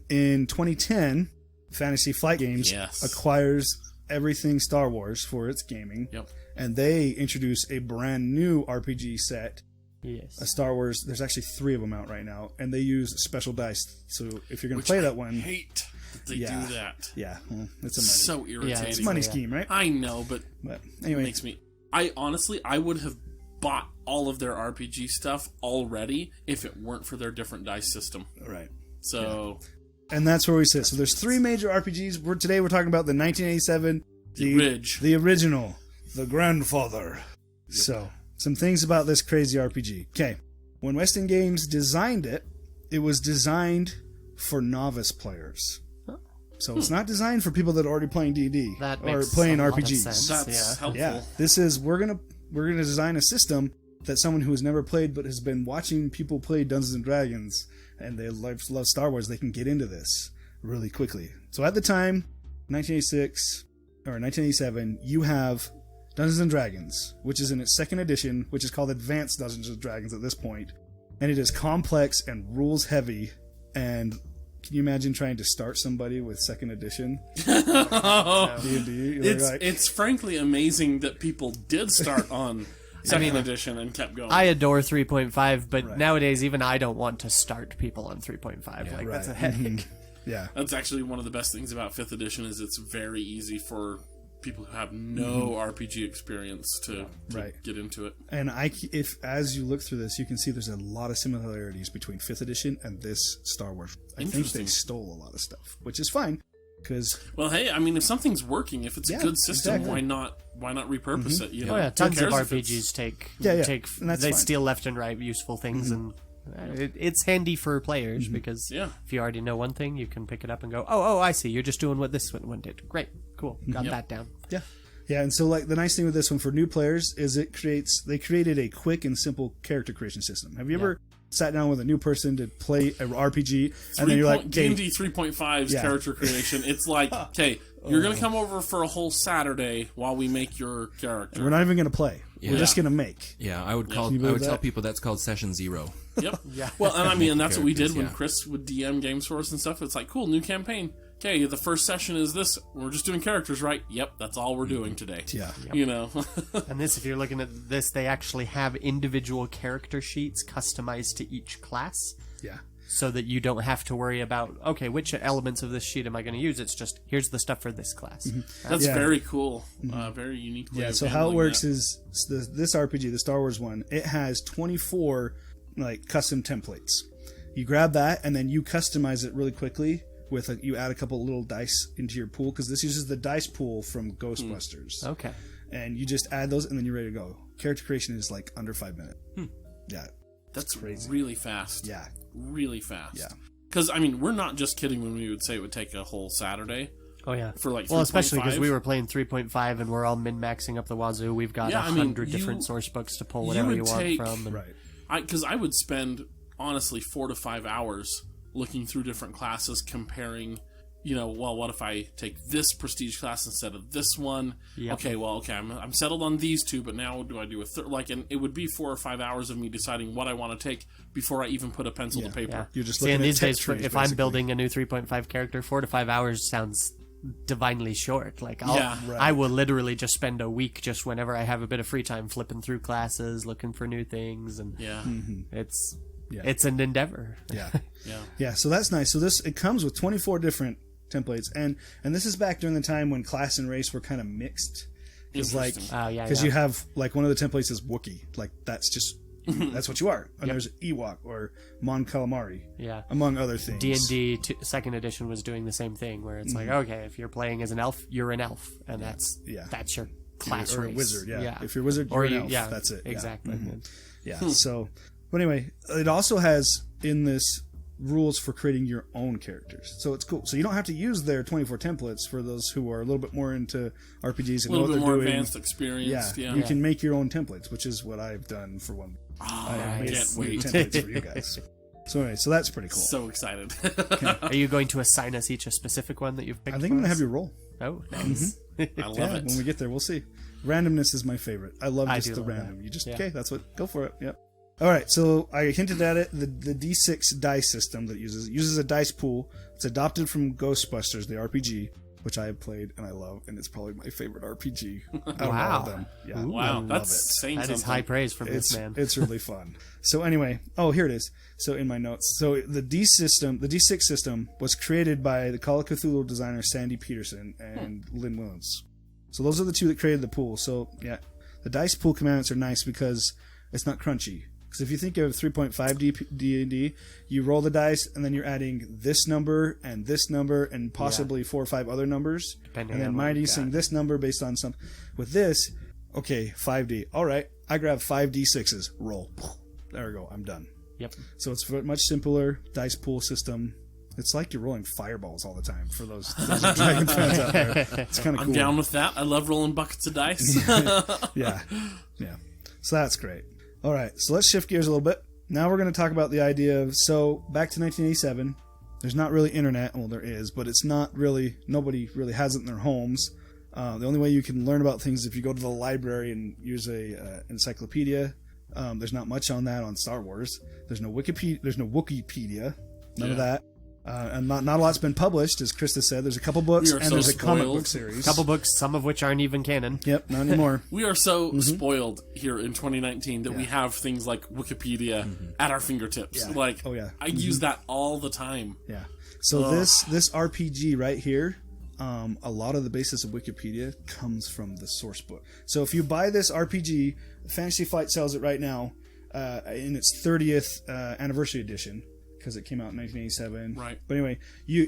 in 2010, Fantasy Flight Games Yes. acquires everything Star Wars for its gaming. Yep. And they introduce a brand new RPG set, Yes. a Star Wars. There's actually 3 of them out right now, and they use special dice. So if you're going to Which play I that one, hate that they Yeah. do that. yeah, well, it's a money, So irritating. it's a money scheme, right? I know, but But it anyway, makes me. I honestly, I would have bought all of their RPG stuff already if it weren't for their different dice system. right. So And that's where we sit. So there's 3 major RPGs. Today we're talking about the 1987, the original, the grandfather. So some things about this crazy RPG. Okay, when Weston Games designed it, it was designed for novice players. So it's not designed for people that are already playing D&D That or makes playing a lot of RPGs. sense. that's helpful. Yeah, this is we're gonna design a system that someone who has never played but has been watching people play Dungeons and Dragons and they love Star Wars, they can get into this really quickly. So at the time, 1986 or 1987, you have Dungeons and Dragons, which is in its second edition, which is called Advanced Dungeons and Dragons at this point, and it is complex and rules heavy. And can you imagine trying to start somebody with second edition D&D? It's frankly amazing that people did start on second edition and kept going. I adore 3.5, but Right. nowadays even I don't want to start people on 3.5. Like that's a right. headache. Yeah. That's actually one of the best things about 5th edition is it's very easy for people who have no RPG experience to Right. get into it. And if as you look through this, you can see there's a lot of similarities between 5th edition and this Star Wars. I think Interesting. they stole a lot of stuff, which is fine because Well, hey, I mean, if something's working, if it's Yeah, a good system, exactly. why not repurpose it? You know? Oh yeah, Who tons of cares if it's- RPGs take and that's they fine. steal left and right useful things, and it's handy for players Mm-hmm. because Yeah. if you already know one thing, you can pick it up and go, oh, I see, you're just doing what this one did. Great, cool, got Yep. that down. Yeah, and so like the nice thing with this one for new players is they created a quick and simple character creation system. Have you ever sat down with a new person to play an RPG and then you're like, okay, D&D 3.5's Yeah. character creation. It's like, okay, you're going to come over for a whole Saturday while we make your character. we're not even going to play. Yeah. We're just going to make. Yeah, I would you believe tell that? people that's called session 0. Yep. Well, and I mean, and that's what we did when Characters, yeah. Chris would DM games for us and stuff. It's like, cool, new campaign. Okay, the first session is this. We're just doing characters, right? Yep, that's all we're doing today. Yeah. You know? And this, if you're looking at this, they actually have individual character sheets customized to each class. Yeah. so that you don't have to worry about, okay, which elements of this sheet am I going to use? It's just, here's the stuff for this class. That's very cool. Very unique way of So how it handling works that. is this RPG, the Star Wars one, it has 24 like custom templates. You grab that and then you customize it really quickly with you add a couple little dice into your pool, because this uses the dice pool from Ghostbusters. Okay. And you just add those and then you're ready to go. Character creation is like under 5 minutes. Yeah. That's crazy. really fast. Yeah. Really fast. Yeah. Because, I mean, we're not just kidding when we would say it would take a whole Saturday. Oh, yeah. For like 3.5. Well, especially because we were playing 3.5 and we're all min-maxing up the wazoo. We've got 100 different source books to pull whatever you want from. And Right. Because I would spend, honestly, 4 to 5 hours looking through different classes, comparing, well, what if I take this prestige class instead of this one? Yep. Okay, I'm settled on these two, but now do I do a third? And it would be 4 or 5 hours of me deciding what I want to take before I even put a pencil to paper. Yeah. You're just See, looking and at these days, text trees, if I'm basically. building a new 3.5 character, 4 to 5 hours sounds divinely short. Like, Yeah. I will literally just spend a week just whenever I have a bit of free time flipping through classes, looking for new things, and Yeah. it's an endeavor. Yeah. Yeah. Yeah, so that's nice. So it comes with 24 different templates, and this is back during the time when class and race were kind of mixed. Because Interesting. you have like one of the templates is Wookiee, like that's just that's what you are. And there's Ewok or Mon Calamari, among other things. D&D second edition was doing the same thing, where it's like, okay, if you're playing as an elf, you're an elf, and that's your class or race. a wizard. Yeah. If you're a wizard, you're an elf. That's it. Exactly. Yeah. So, but anyway, it also has in this rules for creating your own characters. So it's cool. So you don't have to use their 24 templates for those who are a little bit more into RPGs and A little know bit what more they're doing. advanced experience. Yeah. You can make your own templates, which is what I've done for one. I made can't wait. templates for you guys. So anyway, so that's pretty cool. So excited. Are you going to assign us each a specific one that you've picked? I think I'm gonna have you roll. Oh, nice. I love it. When we get there, we'll see. Randomness is my favorite. I love I just do the love random. that. You just Yeah. okay. That's what. Go for it. Yep. All right. So I hinted at it. The D6 dice system that it uses a dice pool. It's adopted from Ghostbusters, the RPG, which I have played and I love, and it's probably my favorite RPG out of all Wow. of them. Yeah. Ooh. Wow, I love that's it. saying That something. is high praise from this man. It's really fun. So anyway, here it is. So in my notes, so the D6 system was created by the Call of Cthulhu designer Sandy Peterson and Lynn Williams. So those are the two that created the pool. So yeah, the dice pool commandments are nice because it's not crunchy. Because if you think of 3.5 D&D, you roll the dice and then you're adding this number and possibly 4 or 5 other numbers. Depending And then on what Mighty you've saying got. this number based on some. With this, okay, 5D. All right, I grab 5 D6s. Roll. There we go. I'm done. Yep. So it's a much simpler dice pool system. It's like you're rolling fireballs all the time for those Dragon fans out there. It's kind of cool. I'm down with that. I love rolling buckets of dice. Yeah. So that's great. All right, so let's shift gears a little bit. Now we're going to talk about the idea of, so back to 1987, there's not really internet. Well, there is, but it's not really, nobody really has it in their homes. The only way you can learn about things is if you go to the library and use a encyclopedia. There's not much on that on Star Wars. There's no Wikipedia. There's no Wikipedia. None of that. And not a lot's been published, as Krista said. There's a couple books, We are and so there's a comic spoiled. book series. Couple books, some of which aren't even canon. Yep, not anymore. We are so spoiled here in 2019 that we have things like Wikipedia at our fingertips. Yeah. Like, Oh, yeah. I use that all the time. Yeah. So this RPG right here, a lot of the basis of Wikipedia comes from the source book. So if you buy this RPG, Fantasy Flight sells it right now in its 30th anniversary edition because it came out in 1987. Right. But anyway,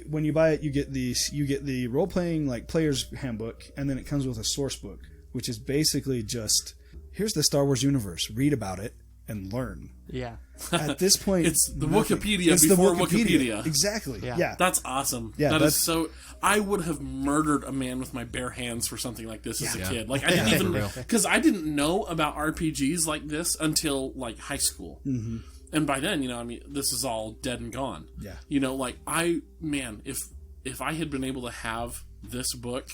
when you buy it, you get the role playing like player's handbook, and then it comes with a source book, which is basically just here's the Star Wars universe. Read about it and learn. Yeah. At this point, It's the nothing. Wikipedia It's before the Wikipedia. Exactly. Yeah. Yeah. That's awesome. Yeah, that is that's- so. I would have murdered a man with my bare hands for something like this as a Yeah. kid. Like I didn't even because I didn't know about RPGs like this until like high school. Mm-hmm. And by then, this is all dead and gone. Yeah. If I had been able to have this book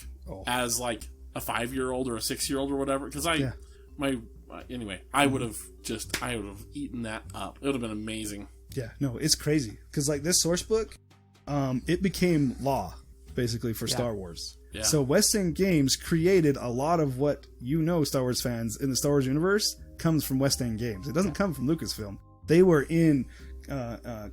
as like a 5-year-old or a 6-year-old or whatever, because I would have eaten that up. It would have been amazing. Yeah, no, it's crazy because like this source book, it became law basically for Star Wars. Yeah. So West End Games created a lot of what Star Wars fans in the Star Wars universe comes from West End Games. It doesn't come from Lucasfilm. They were in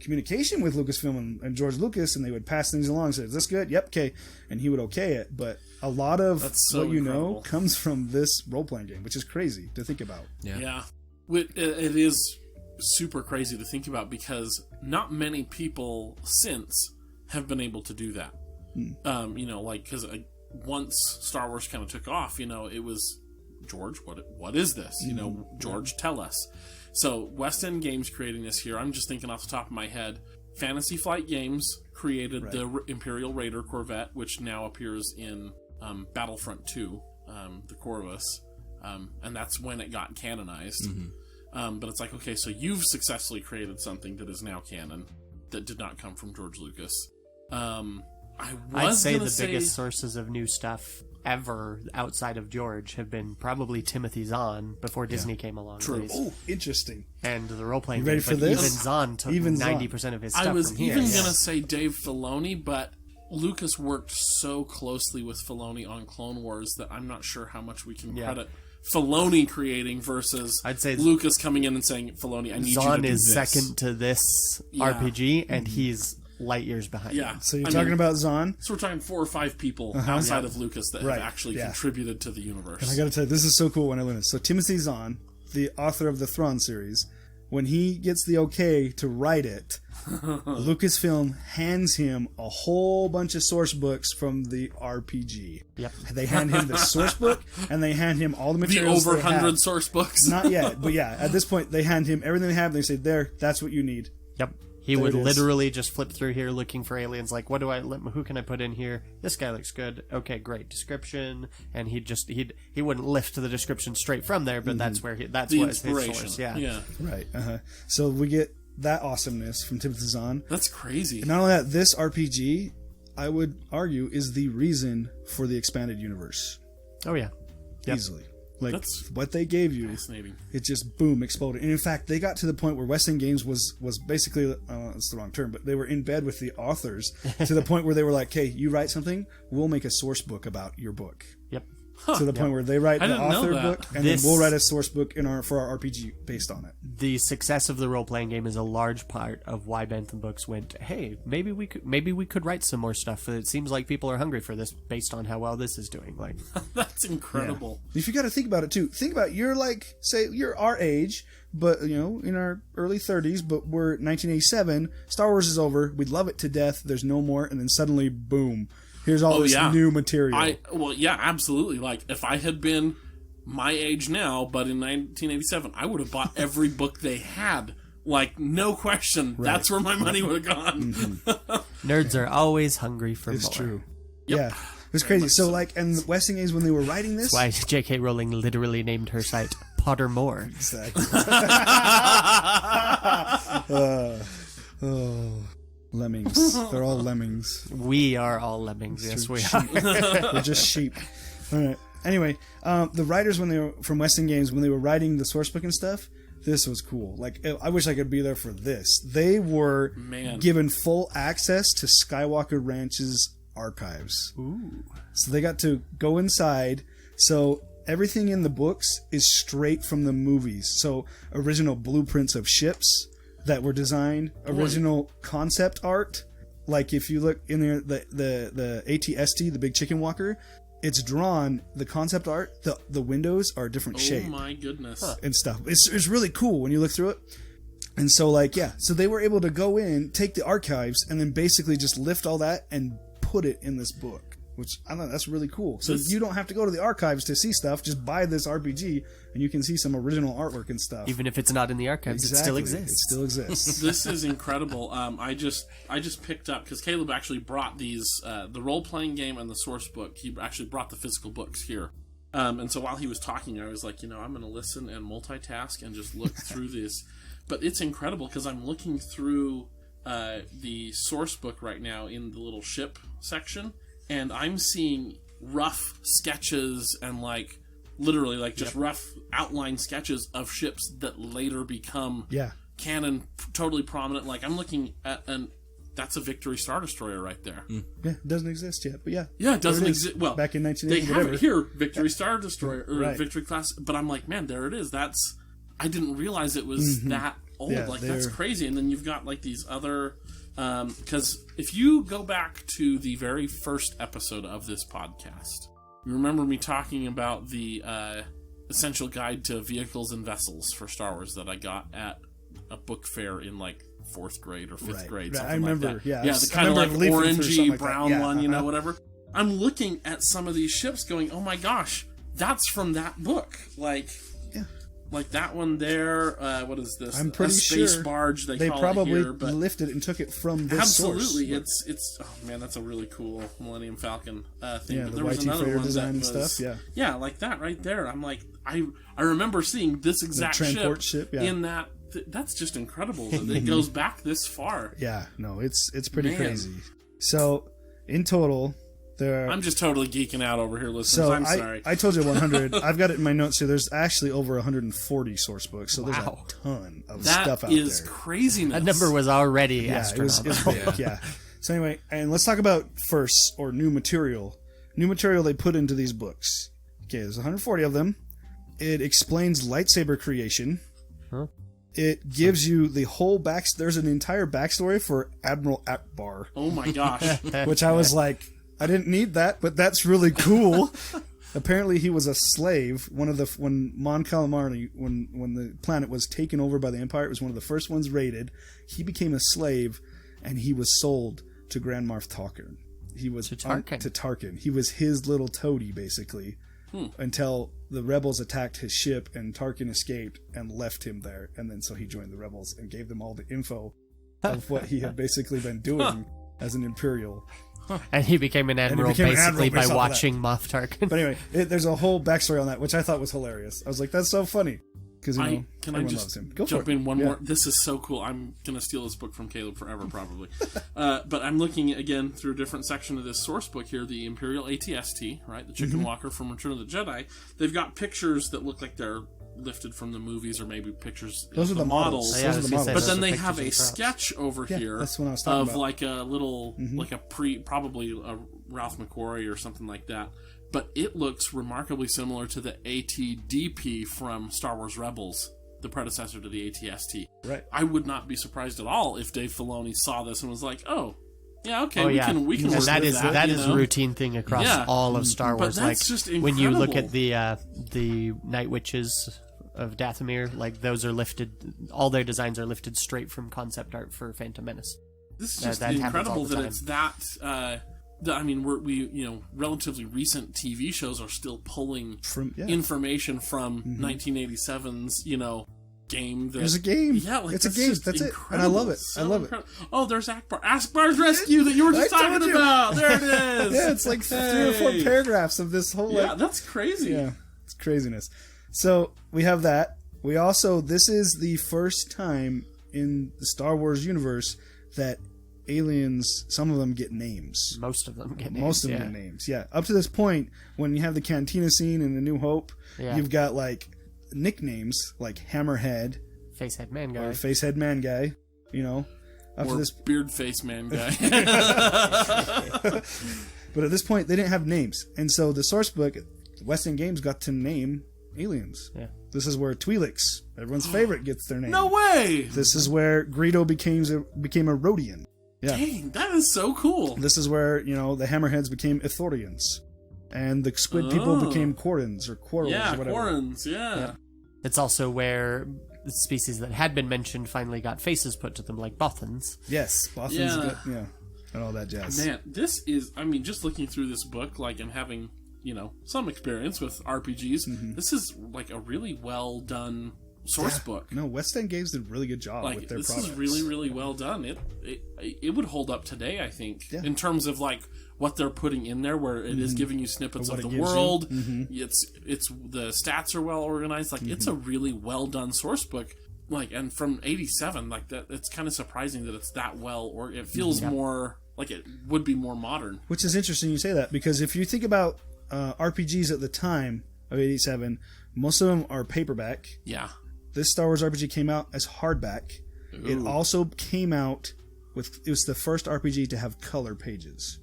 communication with Lucasfilm and George Lucas, and they would pass things along and say, is this good? Yep, okay. And he would okay it. But a lot of what you know comes from this role-playing game, which is crazy to think about. Yeah. It is super crazy to think about because not many people since have been able to do that. Because once Star Wars kind of took off, it was, George, what is this? George, tell us. So West End Games creating this here, I'm just thinking off the top of my head, Fantasy Flight Games created the Imperial Raider Corvette, which now appears in Battlefront 2, the Corvus, and that's when it got canonized. But it's like, okay, so you've successfully created something that is now canon that did not come from George Lucas. I'd say the biggest sources of new stuff ever outside of George have been probably Timothy Zahn before Disney came along. True. Oh, interesting. And the role-playing game. Ready for this? Even Zahn took 90% of his stuff I was from here. even going to say Dave Filoni, but Lucas worked so closely with Filoni on Clone Wars that I'm not sure how much we can credit Filoni creating versus I'd say Lucas coming in and saying, Filoni, I need you to do this. Zahn is second to this RPG, and he's light years behind. Yeah. So you're talking about Zahn? So we're talking 4 or 5 people outside of Lucas that have actually contributed to the universe. And I got to tell you, this is so cool when I learned this. So Timothy Zahn, the author of the Thrawn series, when he gets the okay to write it, Lucasfilm hands him a whole bunch of source books from the RPG. Yep. They hand him the source book, and they hand him all the The materials. over 100 source books. Not yet, but yeah, at this point, they hand him everything they have, and they say, there, that's what you need. Yep. He would literally just flip through here looking for aliens, like, who can I put in here? This guy looks good. Okay, great. Description. And he wouldn't lift the description straight from there, but that's where that's what his source. Yeah. Right. So we get that awesomeness from Timothy Zahn. That's crazy. And not only that, this RPG, I would argue, is the reason for the expanded universe. Oh, yeah. Yep. Easily. Like, That's what they gave you, fascinating. it just, boom, exploded. And in fact, they got to the point where West End Games was basically, it's the wrong term, but they were in bed with the authors to the point where they were like, hey, you write something, we'll make a source book about your book. Yep. To the point where they write the author book, and then we'll write a source book for our RPG based on it. The success of the role-playing game is a large part of why Bentham Books went, hey, maybe we could write some more stuff. It seems like people are hungry for this based on how well this is doing. Like, that's incredible. Yeah. If you got to think about it too, think about you're like, say you're our age, but in our early 30s, but we're 1987. Star Wars is over. We love it to death. There's no more, and then suddenly, boom. Here's all this new material. Absolutely. Like, if I had been my age now, but in 1987, I would have bought every book they had. Like, no question. Right. That's where my money would have gone. Mm-hmm. Nerds are always hungry for more. It's true. Yep. Yeah. It was crazy. So, like, and West End Games, when they were writing this... That's why J.K. Rowling literally named her site Pottermore. Exactly. Lemmings. They're all lemmings. We are all lemmings. Yes, we are. We're just sheep. All right. Anyway, the writers from West End Games, when they were writing the source book and stuff, this was cool. Like, I wish I could be there for this. They were given full access to Skywalker Ranch's archives. Ooh. So they got to go inside. So everything in the books is straight from the movies. So original blueprints of ships that were designed, original concept art. Like, if you look in there, the ATST, the big chicken walker, it's drawn, the concept art, the windows are a different shape. Oh my goodness. And stuff. It's really cool when you look through it. And so, like, so they were able to go in, take the archives, and then basically just lift all that and put it in this book. Which, I don't know, that's really cool. So you don't have to go to the archives to see stuff. Just buy this RPG, and you can see some original artwork and stuff. Even if it's not in the archives, it still exists. It still exists. This is incredible. I just picked up, because Caleb actually brought these, the role-playing game and the source book. He actually brought the physical books here. And so while he was talking, I was like, I'm going to listen and multitask and just look through this. But it's incredible, because I'm looking through the source book right now in the little ship section, and I'm seeing rough sketches and, like, literally, like, just rough outline sketches of ships that later become canon, totally prominent. Like, I'm looking at that's a Victory Star Destroyer right there. Yeah, it doesn't exist yet, but yeah. Yeah, it doesn't exist. Well, back in 1980, they have it here, Victory Star Destroyer, or right. Victory Class, but I'm like, man, there it is. I didn't realize it was that old. Yeah, Like, that's crazy. And then you've got, like, these other... Because if you go back to the very first episode of this podcast, you remember me talking about the Essential Guide to Vehicles and Vessels for Star Wars that I got at a book fair in, like, 4th grade or 5th grade, something I remember, like that. yeah. The kind of, like, orangey brown one, yeah, whatever. I'm looking at some of these ships going, oh my gosh, that's from that book. Like that one there, what is this? I'm pretty space barge, they call probably it here, but lifted and took it from this source. absolutely, it's oh man, that's a really cool Millennium Falcon thing. Yeah, but the there was YT another Fair one design that and was, stuff, yeah, like that right there. I'm like, I remember seeing this exact transport ship, yeah. in that. That's just incredible that it goes back this far. Yeah, no, it's pretty crazy. So in total, there. I'm just totally geeking out over here, listeners. I'm sorry. I told you 100. I've got it in my notes here. There's actually over 140 source books, so there's a ton of stuff out there. That is craziness. That number was already astronomical. It was big, yeah. So anyway, and let's talk about firsts or new material. New material they put into these books. Okay, there's 140 of them. It explains lightsaber creation. Huh? It gives you the whole there's an entire backstory for Admiral Akbar. Oh my gosh. Which I was like, I didn't need that, but that's really cool. Apparently he was a slave. When Mon Calamari, when the planet was taken over by the Empire, it was one of the first ones raided. He became a slave, and he was sold to Grand Moff Tarkin. He was to Tarkin. To Tarkin. He was his little toady, basically, until the rebels attacked his ship, and Tarkin escaped and left him there. And then so he joined the rebels and gave them all the info of what he had basically been doing as an Imperial. And he became an admiral basically by watching Moff Tarkin. But anyway, there's a whole backstory on that, which I thought was hilarious. I was like, that's so funny. Because, everyone loves him. Go jump for it. in one more? This is so cool. I'm going to steal this book from Caleb forever, probably. But I'm looking, again, through a different section of this source book here, the Imperial AT-ST, right? The Chicken Walker from Return of the Jedi. They've got pictures that look like they're lifted from the movies, or maybe pictures Those are the models. Those are the models. But then they have a sketch over here that's what I was talking of about. like a little, like probably a Ralph McQuarrie or something like that. But it looks remarkably similar to the AT-DP from Star Wars Rebels, the predecessor to the AT-ST. Right. I would not be surprised at all if Dave Filoni saw this and was like, "Oh, yeah, okay, Oh, we yeah. can work with that is that." that is a routine thing across all of Star But Wars. that's Like just when you look at incredible. the Night Witches of Dathomir, like those are lifted. All their designs are lifted straight from concept art for Phantom Menace. This is just that happens incredible all the that time. it's that. I mean, relatively recent TV shows are still pulling information from 1987's, game. There's a game. Yeah, like it's a that's game. just That's it. incredible. And I love it. So I love incredible. Oh, there's Akbar. Akbar's Rescue that you were just I told talking you. about. There it is. Yeah, it's like 3 or 4 paragraphs of this whole. Yeah, that's crazy. Yeah, it's craziness. So we have that. We also, this is the first time in the Star Wars universe that aliens, some of them get names. Most of them get names. Most of them get names, yeah. Up to this point, when you have the Cantina scene in A New Hope, you've got like nicknames like Hammerhead, Facehead Man Guy, or Facehead Man Guy, Up or to this Beard Face Man Guy. But at this point, they didn't have names. And so the source book, West End Games, got to name aliens. Yeah. This is where Twi'leks, everyone's favorite, gets their name. No way! This is where Greedo became a Rhodian. Yeah. Dang, that is so cool. This is where, the Hammerheads became Ithorians. And the Squid people became Quarrens or Quarrels or whatever. Quarrens, yeah. It's also where the species that had been mentioned finally got faces put to them, like Bothans. Yes, Bothans, and all that jazz. Man, this is, just looking through this book, and having, some experience with RPGs, this is, a really well done source book. No, West End Games did a really good job with their products. This is really, really well done. It would hold up today, I think, in terms of, what they're putting in there, where it is giving you snippets of the world. It's the stats are well organized. It's a really well done source book. And from 87, that, it's kind of surprising that it's that well, or it feels more like it would be more modern. Which is interesting you say that, because if you think about RPGs at the time of 87, most of them are paperback. Yeah. This Star Wars RPG came out as hardback. Ooh. It also came out it was the first RPG to have color pages.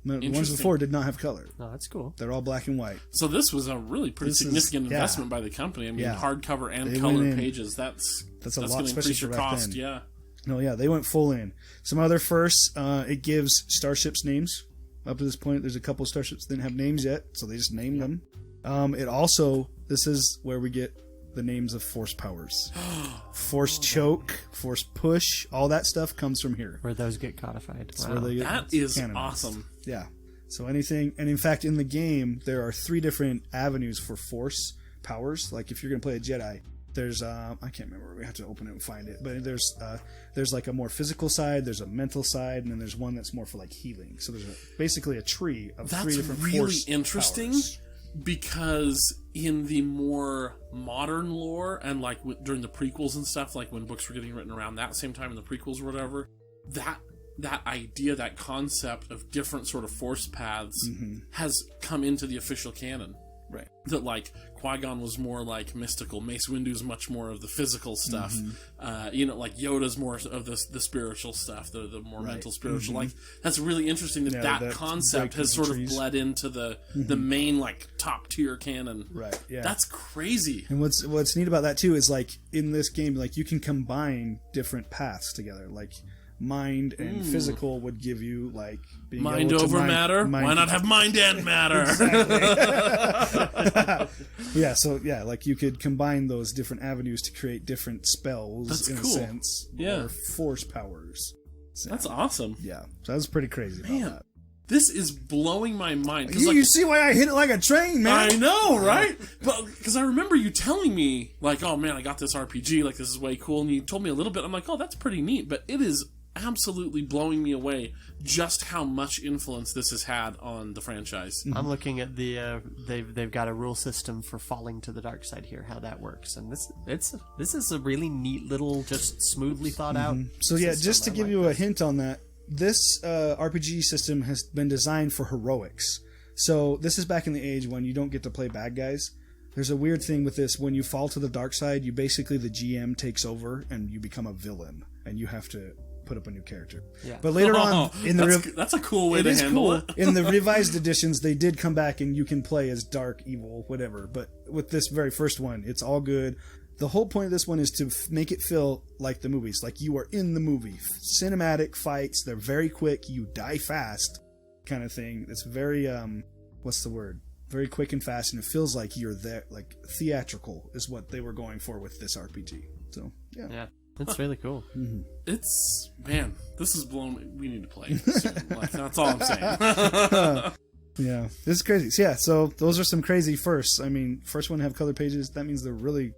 The ones before did not have color. Oh, that's cool. They're all black and white. So this was a really pretty significant investment by the company. I mean, hardcover and colored pages. That's a lot, going to increase your cost. Then. Yeah. No, yeah, they went full in. Some other firsts, it gives starships names. Up to this point, there's a couple of starships that didn't have names yet, so they just named them. It also, this is where we get the names of force powers. Force choke, force push, all that stuff comes from here. Where those get codified. Wow. Where they get that is canonized. Awesome. Yeah. So anything, and in fact, in the game, there are 3 different avenues for force powers. Like if you're going to play a Jedi, there's I can't remember. We have to open it and find it. But there's like a more physical side. There's a mental side, and then there's one that's more for like healing. So there's basically a tree of 3 different force powers. That's really interesting. Because in the more modern lore, and like during the prequels and stuff, like when books were getting written around that same time in the prequels or whatever, that idea, that concept of different sort of force paths has come into the official canon. Right. That like Qui-Gon was more like mystical, Mace Windu's much more of the physical stuff. Like Yoda's more of the spiritual stuff, the more mental spiritual. Like that's really interesting that concept has sort of bled into the main like top tier canon. Right. Yeah. That's crazy. And what's neat about that too is like in this game, like you can combine different paths together. Like mind and physical would give you like being mind over matter. Why not have mind and matter? Yeah, so like you could combine those different avenues to create different spells. That's in cool. a sense, or force powers. So, that's awesome. Yeah, so that was pretty crazy. Man, about that. This is blowing my mind. You see why I hit it like a train, man? I know, right? But because I remember you telling me, like, oh man, I got this RPG, like this is way cool, and you told me a little bit. I'm like, oh, that's pretty neat, but it is absolutely blowing me away just how much influence this has had on the franchise. I'm looking at the they've got a rule system for falling to the dark side here, how that works, and this is a really neat little, just smoothly thought out. So yeah, just to give you a hint on that, this RPG system has been designed for heroics. So this is back in the age when you don't get to play bad guys. There's a weird thing with this: when you fall to the dark side, the GM takes over and you become a villain, and you have to put up a new character. Yeah. But later on, that's a cool way to handle it. In the revised editions, they did come back and you can play as dark, evil, whatever. But with this very first one, it's all good. The whole point of this one is to make it feel like the movies, like you are in the movie. Cinematic fights, they're very quick, you die fast, kind of thing. It's very what's the word? Very quick and fast, and it feels like you're there. Like theatrical is what they were going for with this RPG. So yeah. That's really cool. It's, man, this is blown. We need to play soon. Like, that's all I'm saying. Yeah, this is crazy. So, so those are some crazy firsts. I mean, first one to have color pages, that means they're really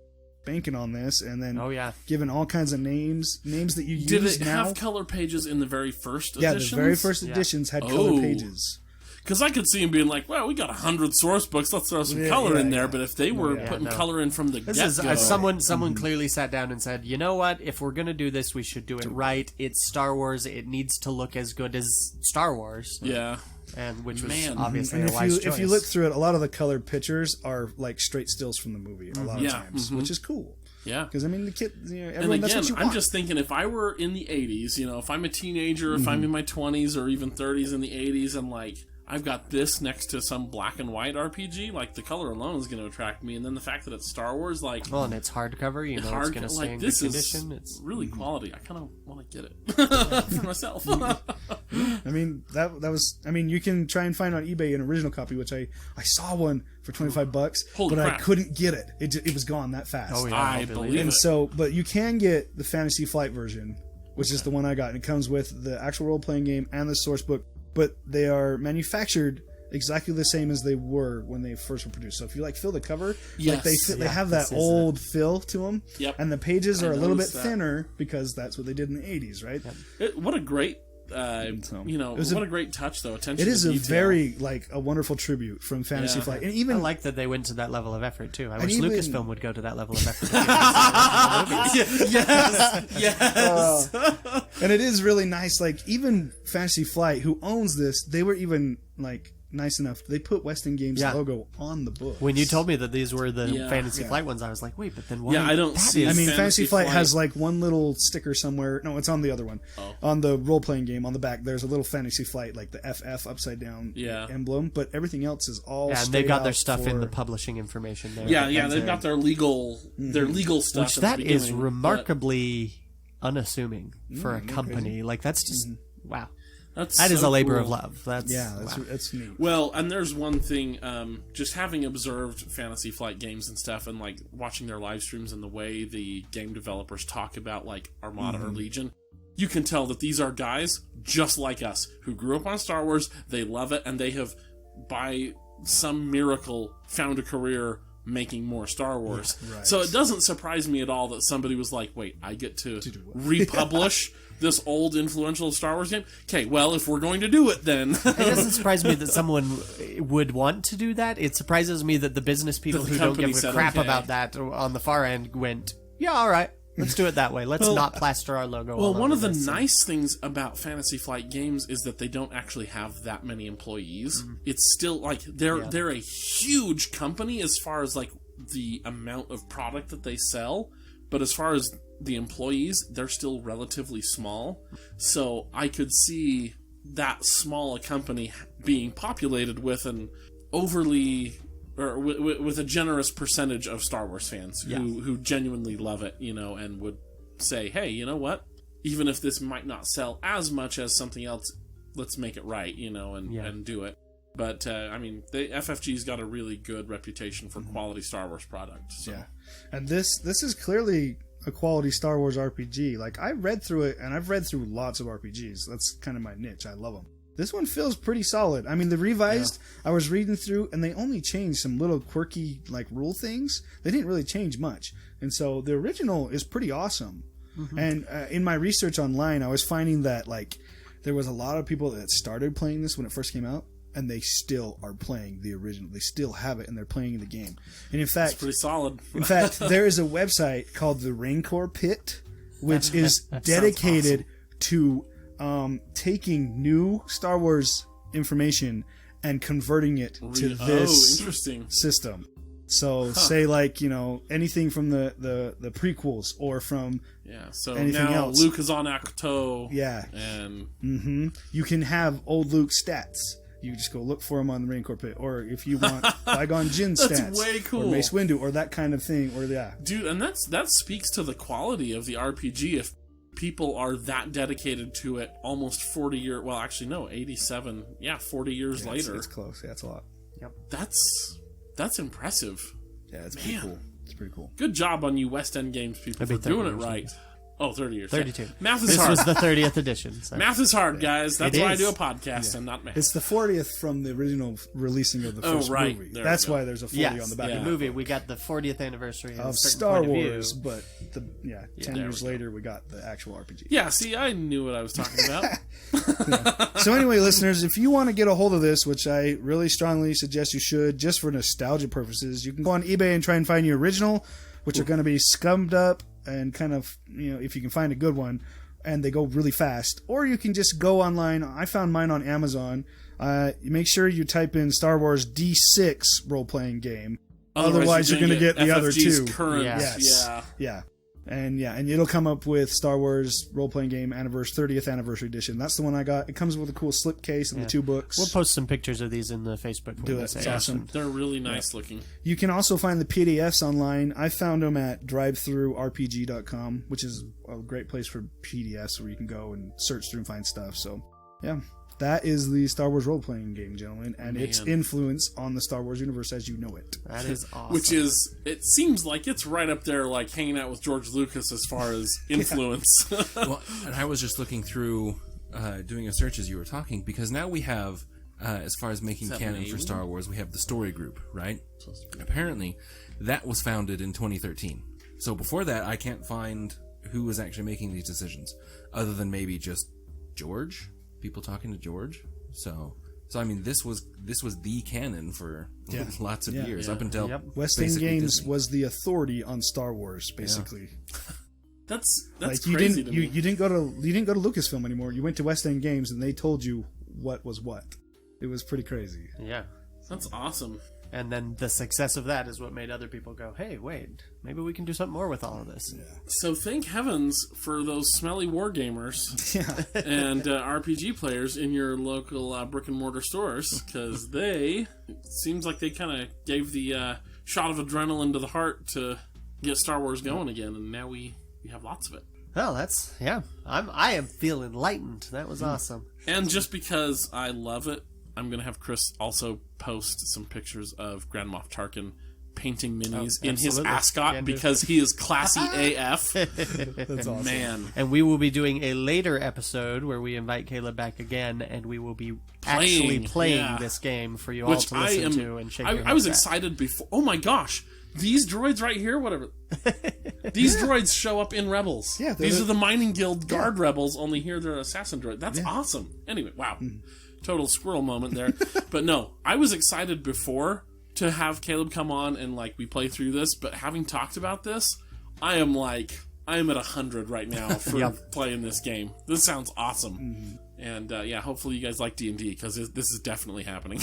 banking on this, and then giving all kinds of names that you use now. Did it have color pages in the very first editions? Yeah, the very first editions had color pages. Because I could see him being like, well, we got 100 source books, let's throw some color in there. But if they were putting color in from the get-go... Someone clearly sat down and said, you know what, if we're going to do this, we should do it right. It's Star Wars. It needs to look as good as Star Wars. Yeah. And which was obviously and a wise choice. If you look through it, a lot of the colored pictures are like straight stills from the movie a lot of times, which is cool. Yeah. Because, I mean, the kid, everyone, and again, that's what you want. I'm just thinking, if I were in the 80s, if I'm a teenager, if I'm in my 20s or even 30s in the 80s, and like, I've got this next to some black and white RPG, like the color alone is going to attract me, and then the fact that it's Star Wars, like, well, and it's hardcover, it's going to stay in good condition. It's really quality. I kind of want to get it for myself. I mean, that was. I mean, you can try and find on eBay an original copy, which I saw one for $25, but crap. I couldn't get it. It was gone that fast. Oh yeah, I believe it. And so, but you can get the Fantasy Flight version, which is the one I got, and it comes with the actual role-playing game and the source book. But they are manufactured exactly the same as they were when they first were produced. So if you feel the cover, like they have that old feel to them. Yep. And the pages are a little bit thinner because that's what they did in the 80s, right? What a great what a great touch, though. Attention. It is to a detail. very a wonderful tribute from Fantasy Flight, and even I like that they went to that level of effort too. I wish Lucasfilm would go to that level of effort. Yes. And it is really nice. Like even Fantasy Flight, who owns this, they were even nice enough. They put West End Games logo on the book. When you told me that these were the Yeah. Fantasy Flight ones, I was like, wait, but then why? Yeah, I don't see. I mean, Fantasy Flight Flight has like one little sticker somewhere. No, it's on the other one. Oh. On the role-playing game, on the back, there's a little Fantasy Flight, like the FF upside down emblem. But everything else is all. Yeah, and they've got their stuff in the publishing information there. Yeah, they've got their legal stuff. Which at that the is beginning, remarkably unassuming for a company. Like that's just wow. That is a labor cool. of love. That's that's neat. Well, and there's one thing, just having observed Fantasy Flight games and stuff, and like watching their live streams and the way the game developers talk about like Armada or Legion, you can tell that these are guys just like us who grew up on Star Wars. They love it, and they have, by some miracle, found a career making more Star Wars. Right. So it doesn't surprise me at all that somebody was like, wait, I get to republish this old influential Star Wars game? Okay, well, if we're going to do it, then... It doesn't surprise me that someone would want to do that. It surprises me that the business people who don't give a crap about that on the far end went, yeah, all right, let's do it that way. Let's not plaster our logo Well, all one over of the this. nice things about Fantasy Flight games is that they don't actually have that many employees. It's still like they're a huge company as far as like the amount of product that they sell, but as far as the employees, they're still relatively small. So I could see that small a company being populated with an overly or with a generous percentage of Star Wars fans who genuinely love it, and would say, hey, you know what? Even if this might not sell as much as something else, let's make it right, and do it. But, I mean, the FFG's got a really good reputation for quality Star Wars product. So. Yeah. And this is clearly a quality Star Wars RPG. Like, I read through it, and I've read through lots of RPGs. That's kind of my niche. I love them. This one feels pretty solid. I mean, the revised, I was reading through, and they only changed some little quirky, like, rule things. They didn't really change much. And so the original is pretty awesome. And in my research online, I was finding that, like, there was a lot of people that started playing this when it first came out, and they still are playing the original. They still have it, and they're playing the game. And in fact, it's pretty solid. In fact, there is a website called the Rancor Pit, which is dedicated to taking new Star Wars information and converting it to this interesting system. So say like, anything from the prequels or from so anything now else. Luke is on Ahch-To. Yeah. And you can have old Luke stats. You just go look for them on the Rancor Pit, or if you want Qui-Gon Jinn stats, That's way cool. or Mace Windu, or that kind of thing, or dude, and that speaks to the quality of the RPG. If people are that dedicated to it, almost 40 years. Well, actually, no, 87. Yeah, 40 years later. It's close. Yeah, it's a lot. Yep. That's impressive. Yeah, it's pretty cool. It's pretty cool. Good job on you West End Games people for doing it right. Oh, 30 years. 32. Yeah. Math is This hard. was the 30th edition. So. Math is hard, guys. That's It why I is. do a podcast and not math. It's the 40th from the original releasing of the first right. movie. There That's we go. why there's a 40 on the back the of movie. We got the 40th anniversary of a certain Star point of view. Wars, but 10 there years we go. later we got the actual RPG. Yeah, see, I knew what I was talking about. So anyway, listeners, if you want to get a hold of this, which I really strongly suggest you should, just for nostalgia purposes, you can go on eBay and try and find your original, which are going to be scummed up and kind of, if you can find a good one, and they go really fast. Or you can just go online. I found mine on Amazon. Make sure you type in Star Wars D6 role-playing game. Otherwise you're going to get the other FFG's two. Current, Yes. Yeah. And it'll come up with Star Wars role-playing game 30th anniversary edition. That's the one I got. It comes with a cool slipcase and the 2 books. We'll post some pictures of these in the Facebook. Do it. It's awesome. They're really nice looking. You can also find the PDFs online. I found them at drivethroughrpg.com, which is a great place for PDFs where you can go and search through and find stuff. So, yeah. That is the Star Wars role-playing game, gentlemen, and its influence on the Star Wars universe as you know it. That is awesome. Which is, it seems like it's right up there, like hanging out with George Lucas as far as influence. Well, and I was just looking through, doing a search as you were talking, because now we have, as far as making canon for Star Wars, we have the story group, right? Apparently, that was founded in 2013. So before that, I can't find who was actually making these decisions, other than maybe just George. People talking to George. So I mean, this was the canon for lots of years up until West End basically Games Disney. was the authority on Star Wars, basically. That's Like crazy to me. you didn't go to Lucasfilm anymore. You went to West End Games, and they told you what was what. It was pretty crazy. Yeah. That's awesome. And then the success of that is what made other people go, hey, wait, maybe we can do something more with all of this. Yeah. So thank heavens for those smelly wargamers and RPG players in your local brick and mortar stores, because it seems like they kind of gave the shot of adrenaline to the heart to get Star Wars going again, and now we have lots of it. Well, I am feeling enlightened. That was awesome. And just because I love it, I'm going to have Chris also post some pictures of Grand Moff Tarkin painting minis in his ascot, because he is classy AF. That's awesome. Man. And we will be doing a later episode where we invite Caleb back again, and we will be actually playing this game for you all to listen to and shake your heads I was at. excited before. Oh my gosh. These droids right here, whatever. These droids show up in Rebels. Yeah, these are the Mining Guild Guard Rebels, only here they're assassin droid. That's awesome. Anyway, wow. Total squirrel moment there. But no, I was excited before to have Caleb come on and we play through this, but having talked about this, I am at 100 right now for playing this game. This sounds awesome. And hopefully you guys like D&D, because this is definitely happening.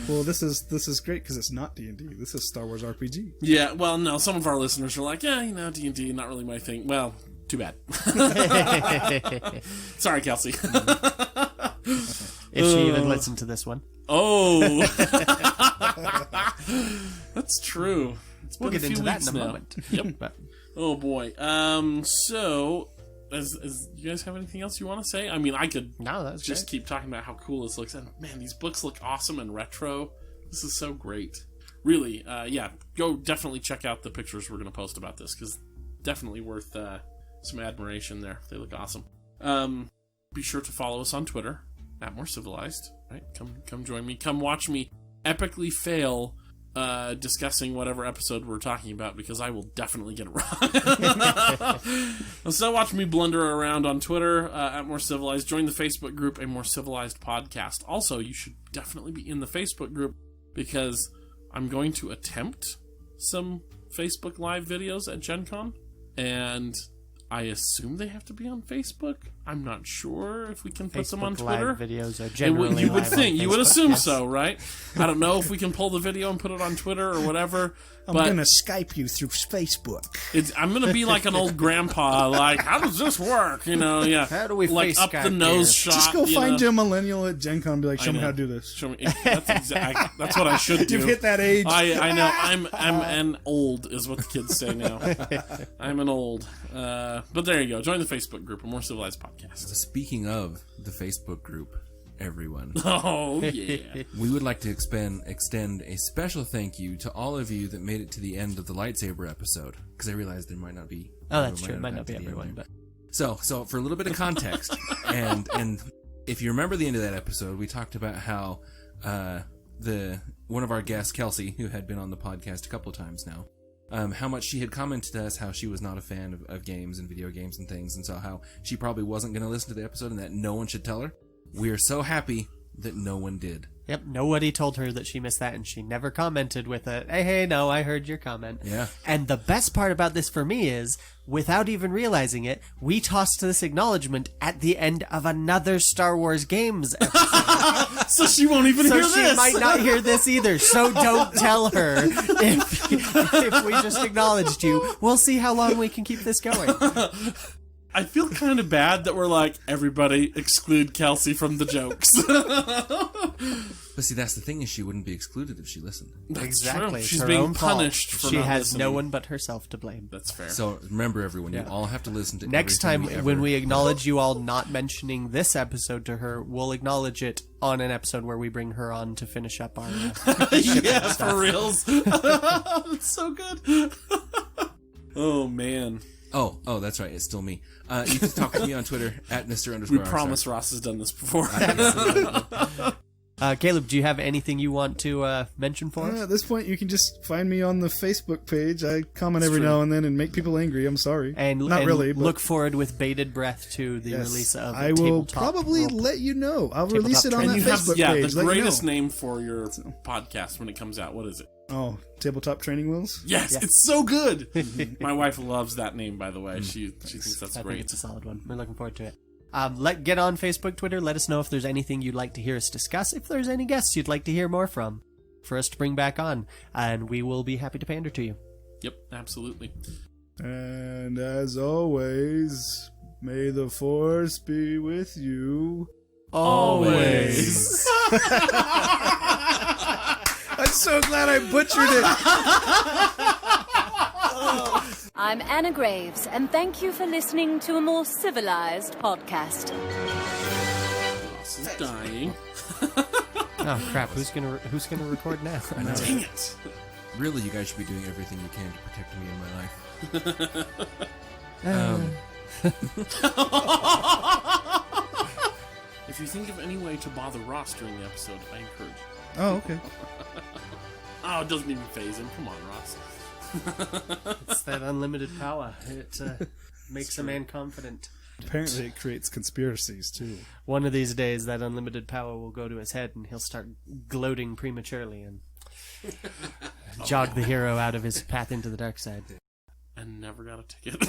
Well, this is great because it's not D&D. This is Star Wars RPG. Yeah, well, no, some of our listeners are like, D&D, not really my thing. Well, too bad. Sorry, Kelsey. If she even listened to this one. Oh. That's true. We'll get into that in a moment. Yep. Oh, boy. So... you guys have anything else you want to say? I mean, I could just keep talking about how cool this looks. And man, these books look awesome and retro. This is so great. Really, go definitely check out the pictures we're going to post about this, because definitely worth some admiration there. They look awesome. Be sure to follow us on Twitter @MoreCivilized. Right? Come join me. Come watch me epically fail discussing whatever episode we're talking about, because I will definitely get it wrong. So watch me blunder around on Twitter @MoreCivilized. Join the Facebook group, A More Civilized Podcast. Also, you should definitely be in the Facebook group, because I'm going to attempt some Facebook Live videos at Gen Con, and I assume they have to be on Facebook. I'm not sure if we can put them on Twitter. Live videos are generally you would live think, on you would Facebook, assume yes. so, right? I don't know if we can pull the video and put it on Twitter or whatever. I'm going to Skype you through Facebook. I'm going to be like an old grandpa, like, how does this work? How do we face up Skype the nose here? shot? Just go find a millennial at Gen Con and be like, show me how to do this. Show me. That's what I should do. You've hit that age. I know. I'm an old, is what the kids say now. I'm an old. But there you go. Join the Facebook group, A More Civilized Podcast. Speaking of the Facebook group, everyone, Oh, yeah. we would like to extend a special thank you to all of you that made it to the end of the lightsaber episode, because I realized there might not be. Oh, that's true. It might not be everyone, but So for a little bit of context, and if you remember the end of that episode, we talked about how one of our guests, Kelsey, who had been on the podcast a couple of times now, how much she had commented to us how she was not a fan of games and video games and things, and so how she probably wasn't going to listen to the episode and that no one should tell her. We are so happy that no one did. Yep, nobody told her that she missed that, and she never commented with it. Hey, no, I heard your comment. Yeah. And the best part about this for me is, without even realizing it, we tossed this acknowledgement at the end of another Star Wars Games episode. So she won't even hear this. So she might not hear this either. So don't tell her if we just acknowledged you. We'll see how long we can keep this going. I feel kind of bad that we're like, everybody exclude Kelsey from the jokes. But see, that's the thing, is she wouldn't be excluded if she listened. That's Exactly. true. It's She's her being own fault. punished for She not has listening. no one but herself to blame. That's fair. So remember, everyone, you all have to listen to Next everything time, when we acknowledge you all not mentioning this episode to her, we'll acknowledge it on an episode where we bring her on to finish up our yeah, for reals. It's so good. Oh, man. Oh, that's right. It's still me. You can talk to me on Twitter @Mr_. We promise Ross has done this before. Caleb, do you have anything you want to mention for us? At this point, you can just find me on the Facebook page. I comment every now and then and make people angry. I'm sorry. And Not really, but look forward with bated breath to the yes, release of I will Tabletop probably Roll. let you know. I'll release it on that And you have, Facebook yeah, page. the let you greatest know. name for your podcast when it comes out. What is it? Oh, Tabletop Training Wheels? Yes, it's so good. My wife loves that name, by the way. She thinks that's I think great. it's a solid one. We're looking forward to it. Get on Facebook, Twitter. Let us know if there's anything you'd like to hear us discuss. If there's any guests you'd like to hear more from, for us to bring back on, and we will be happy to pander to you. Yep, absolutely. And as always, may the force be with you. Always. I'm so glad I butchered it. I'm Anna Graves, and thank you for listening to a more civilized podcast. Ross is dying. Oh crap! Who's gonna record now? Dang it! Really, you guys should be doing everything you can to protect me in my life. If you think of any way to bother Ross during the episode, I encourage it. Oh, okay. Oh, it doesn't even phase him. Come on, Ross. It's that unlimited power. It makes a man confident. Apparently it creates conspiracies, too. One of these days, that unlimited power will go to his head, and he'll start gloating prematurely and jog the hero out of his path into the dark side. And never got a ticket.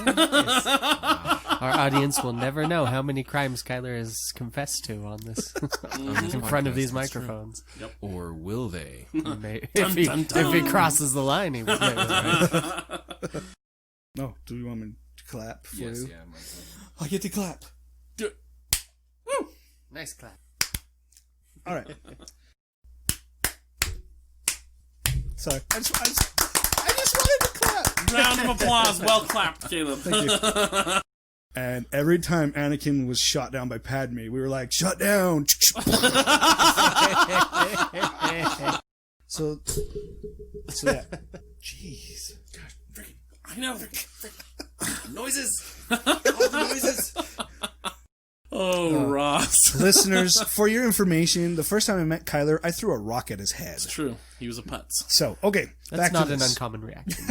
Our audience will never know how many crimes Kyler has confessed to on this, in front of these microphones. Yep. Or will they? If he crosses the line, he will. No, do you want me to clap for Yes, you? yeah. I get to clap. Do it. Woo! Nice clap. All right. Sorry. I just wanted to clap. Round of applause. Well clapped, Caleb. Thank you. And every time Anakin was shot down by Padme, we were like, shut down. So yeah. Jeez. Gosh, I know. Noises! All the noises! Oh, Ross. Listeners, for your information, the first time I met Kyler, I threw a rock at his head. It's true. He was a putz. So, okay. That's back not to an this. uncommon reaction.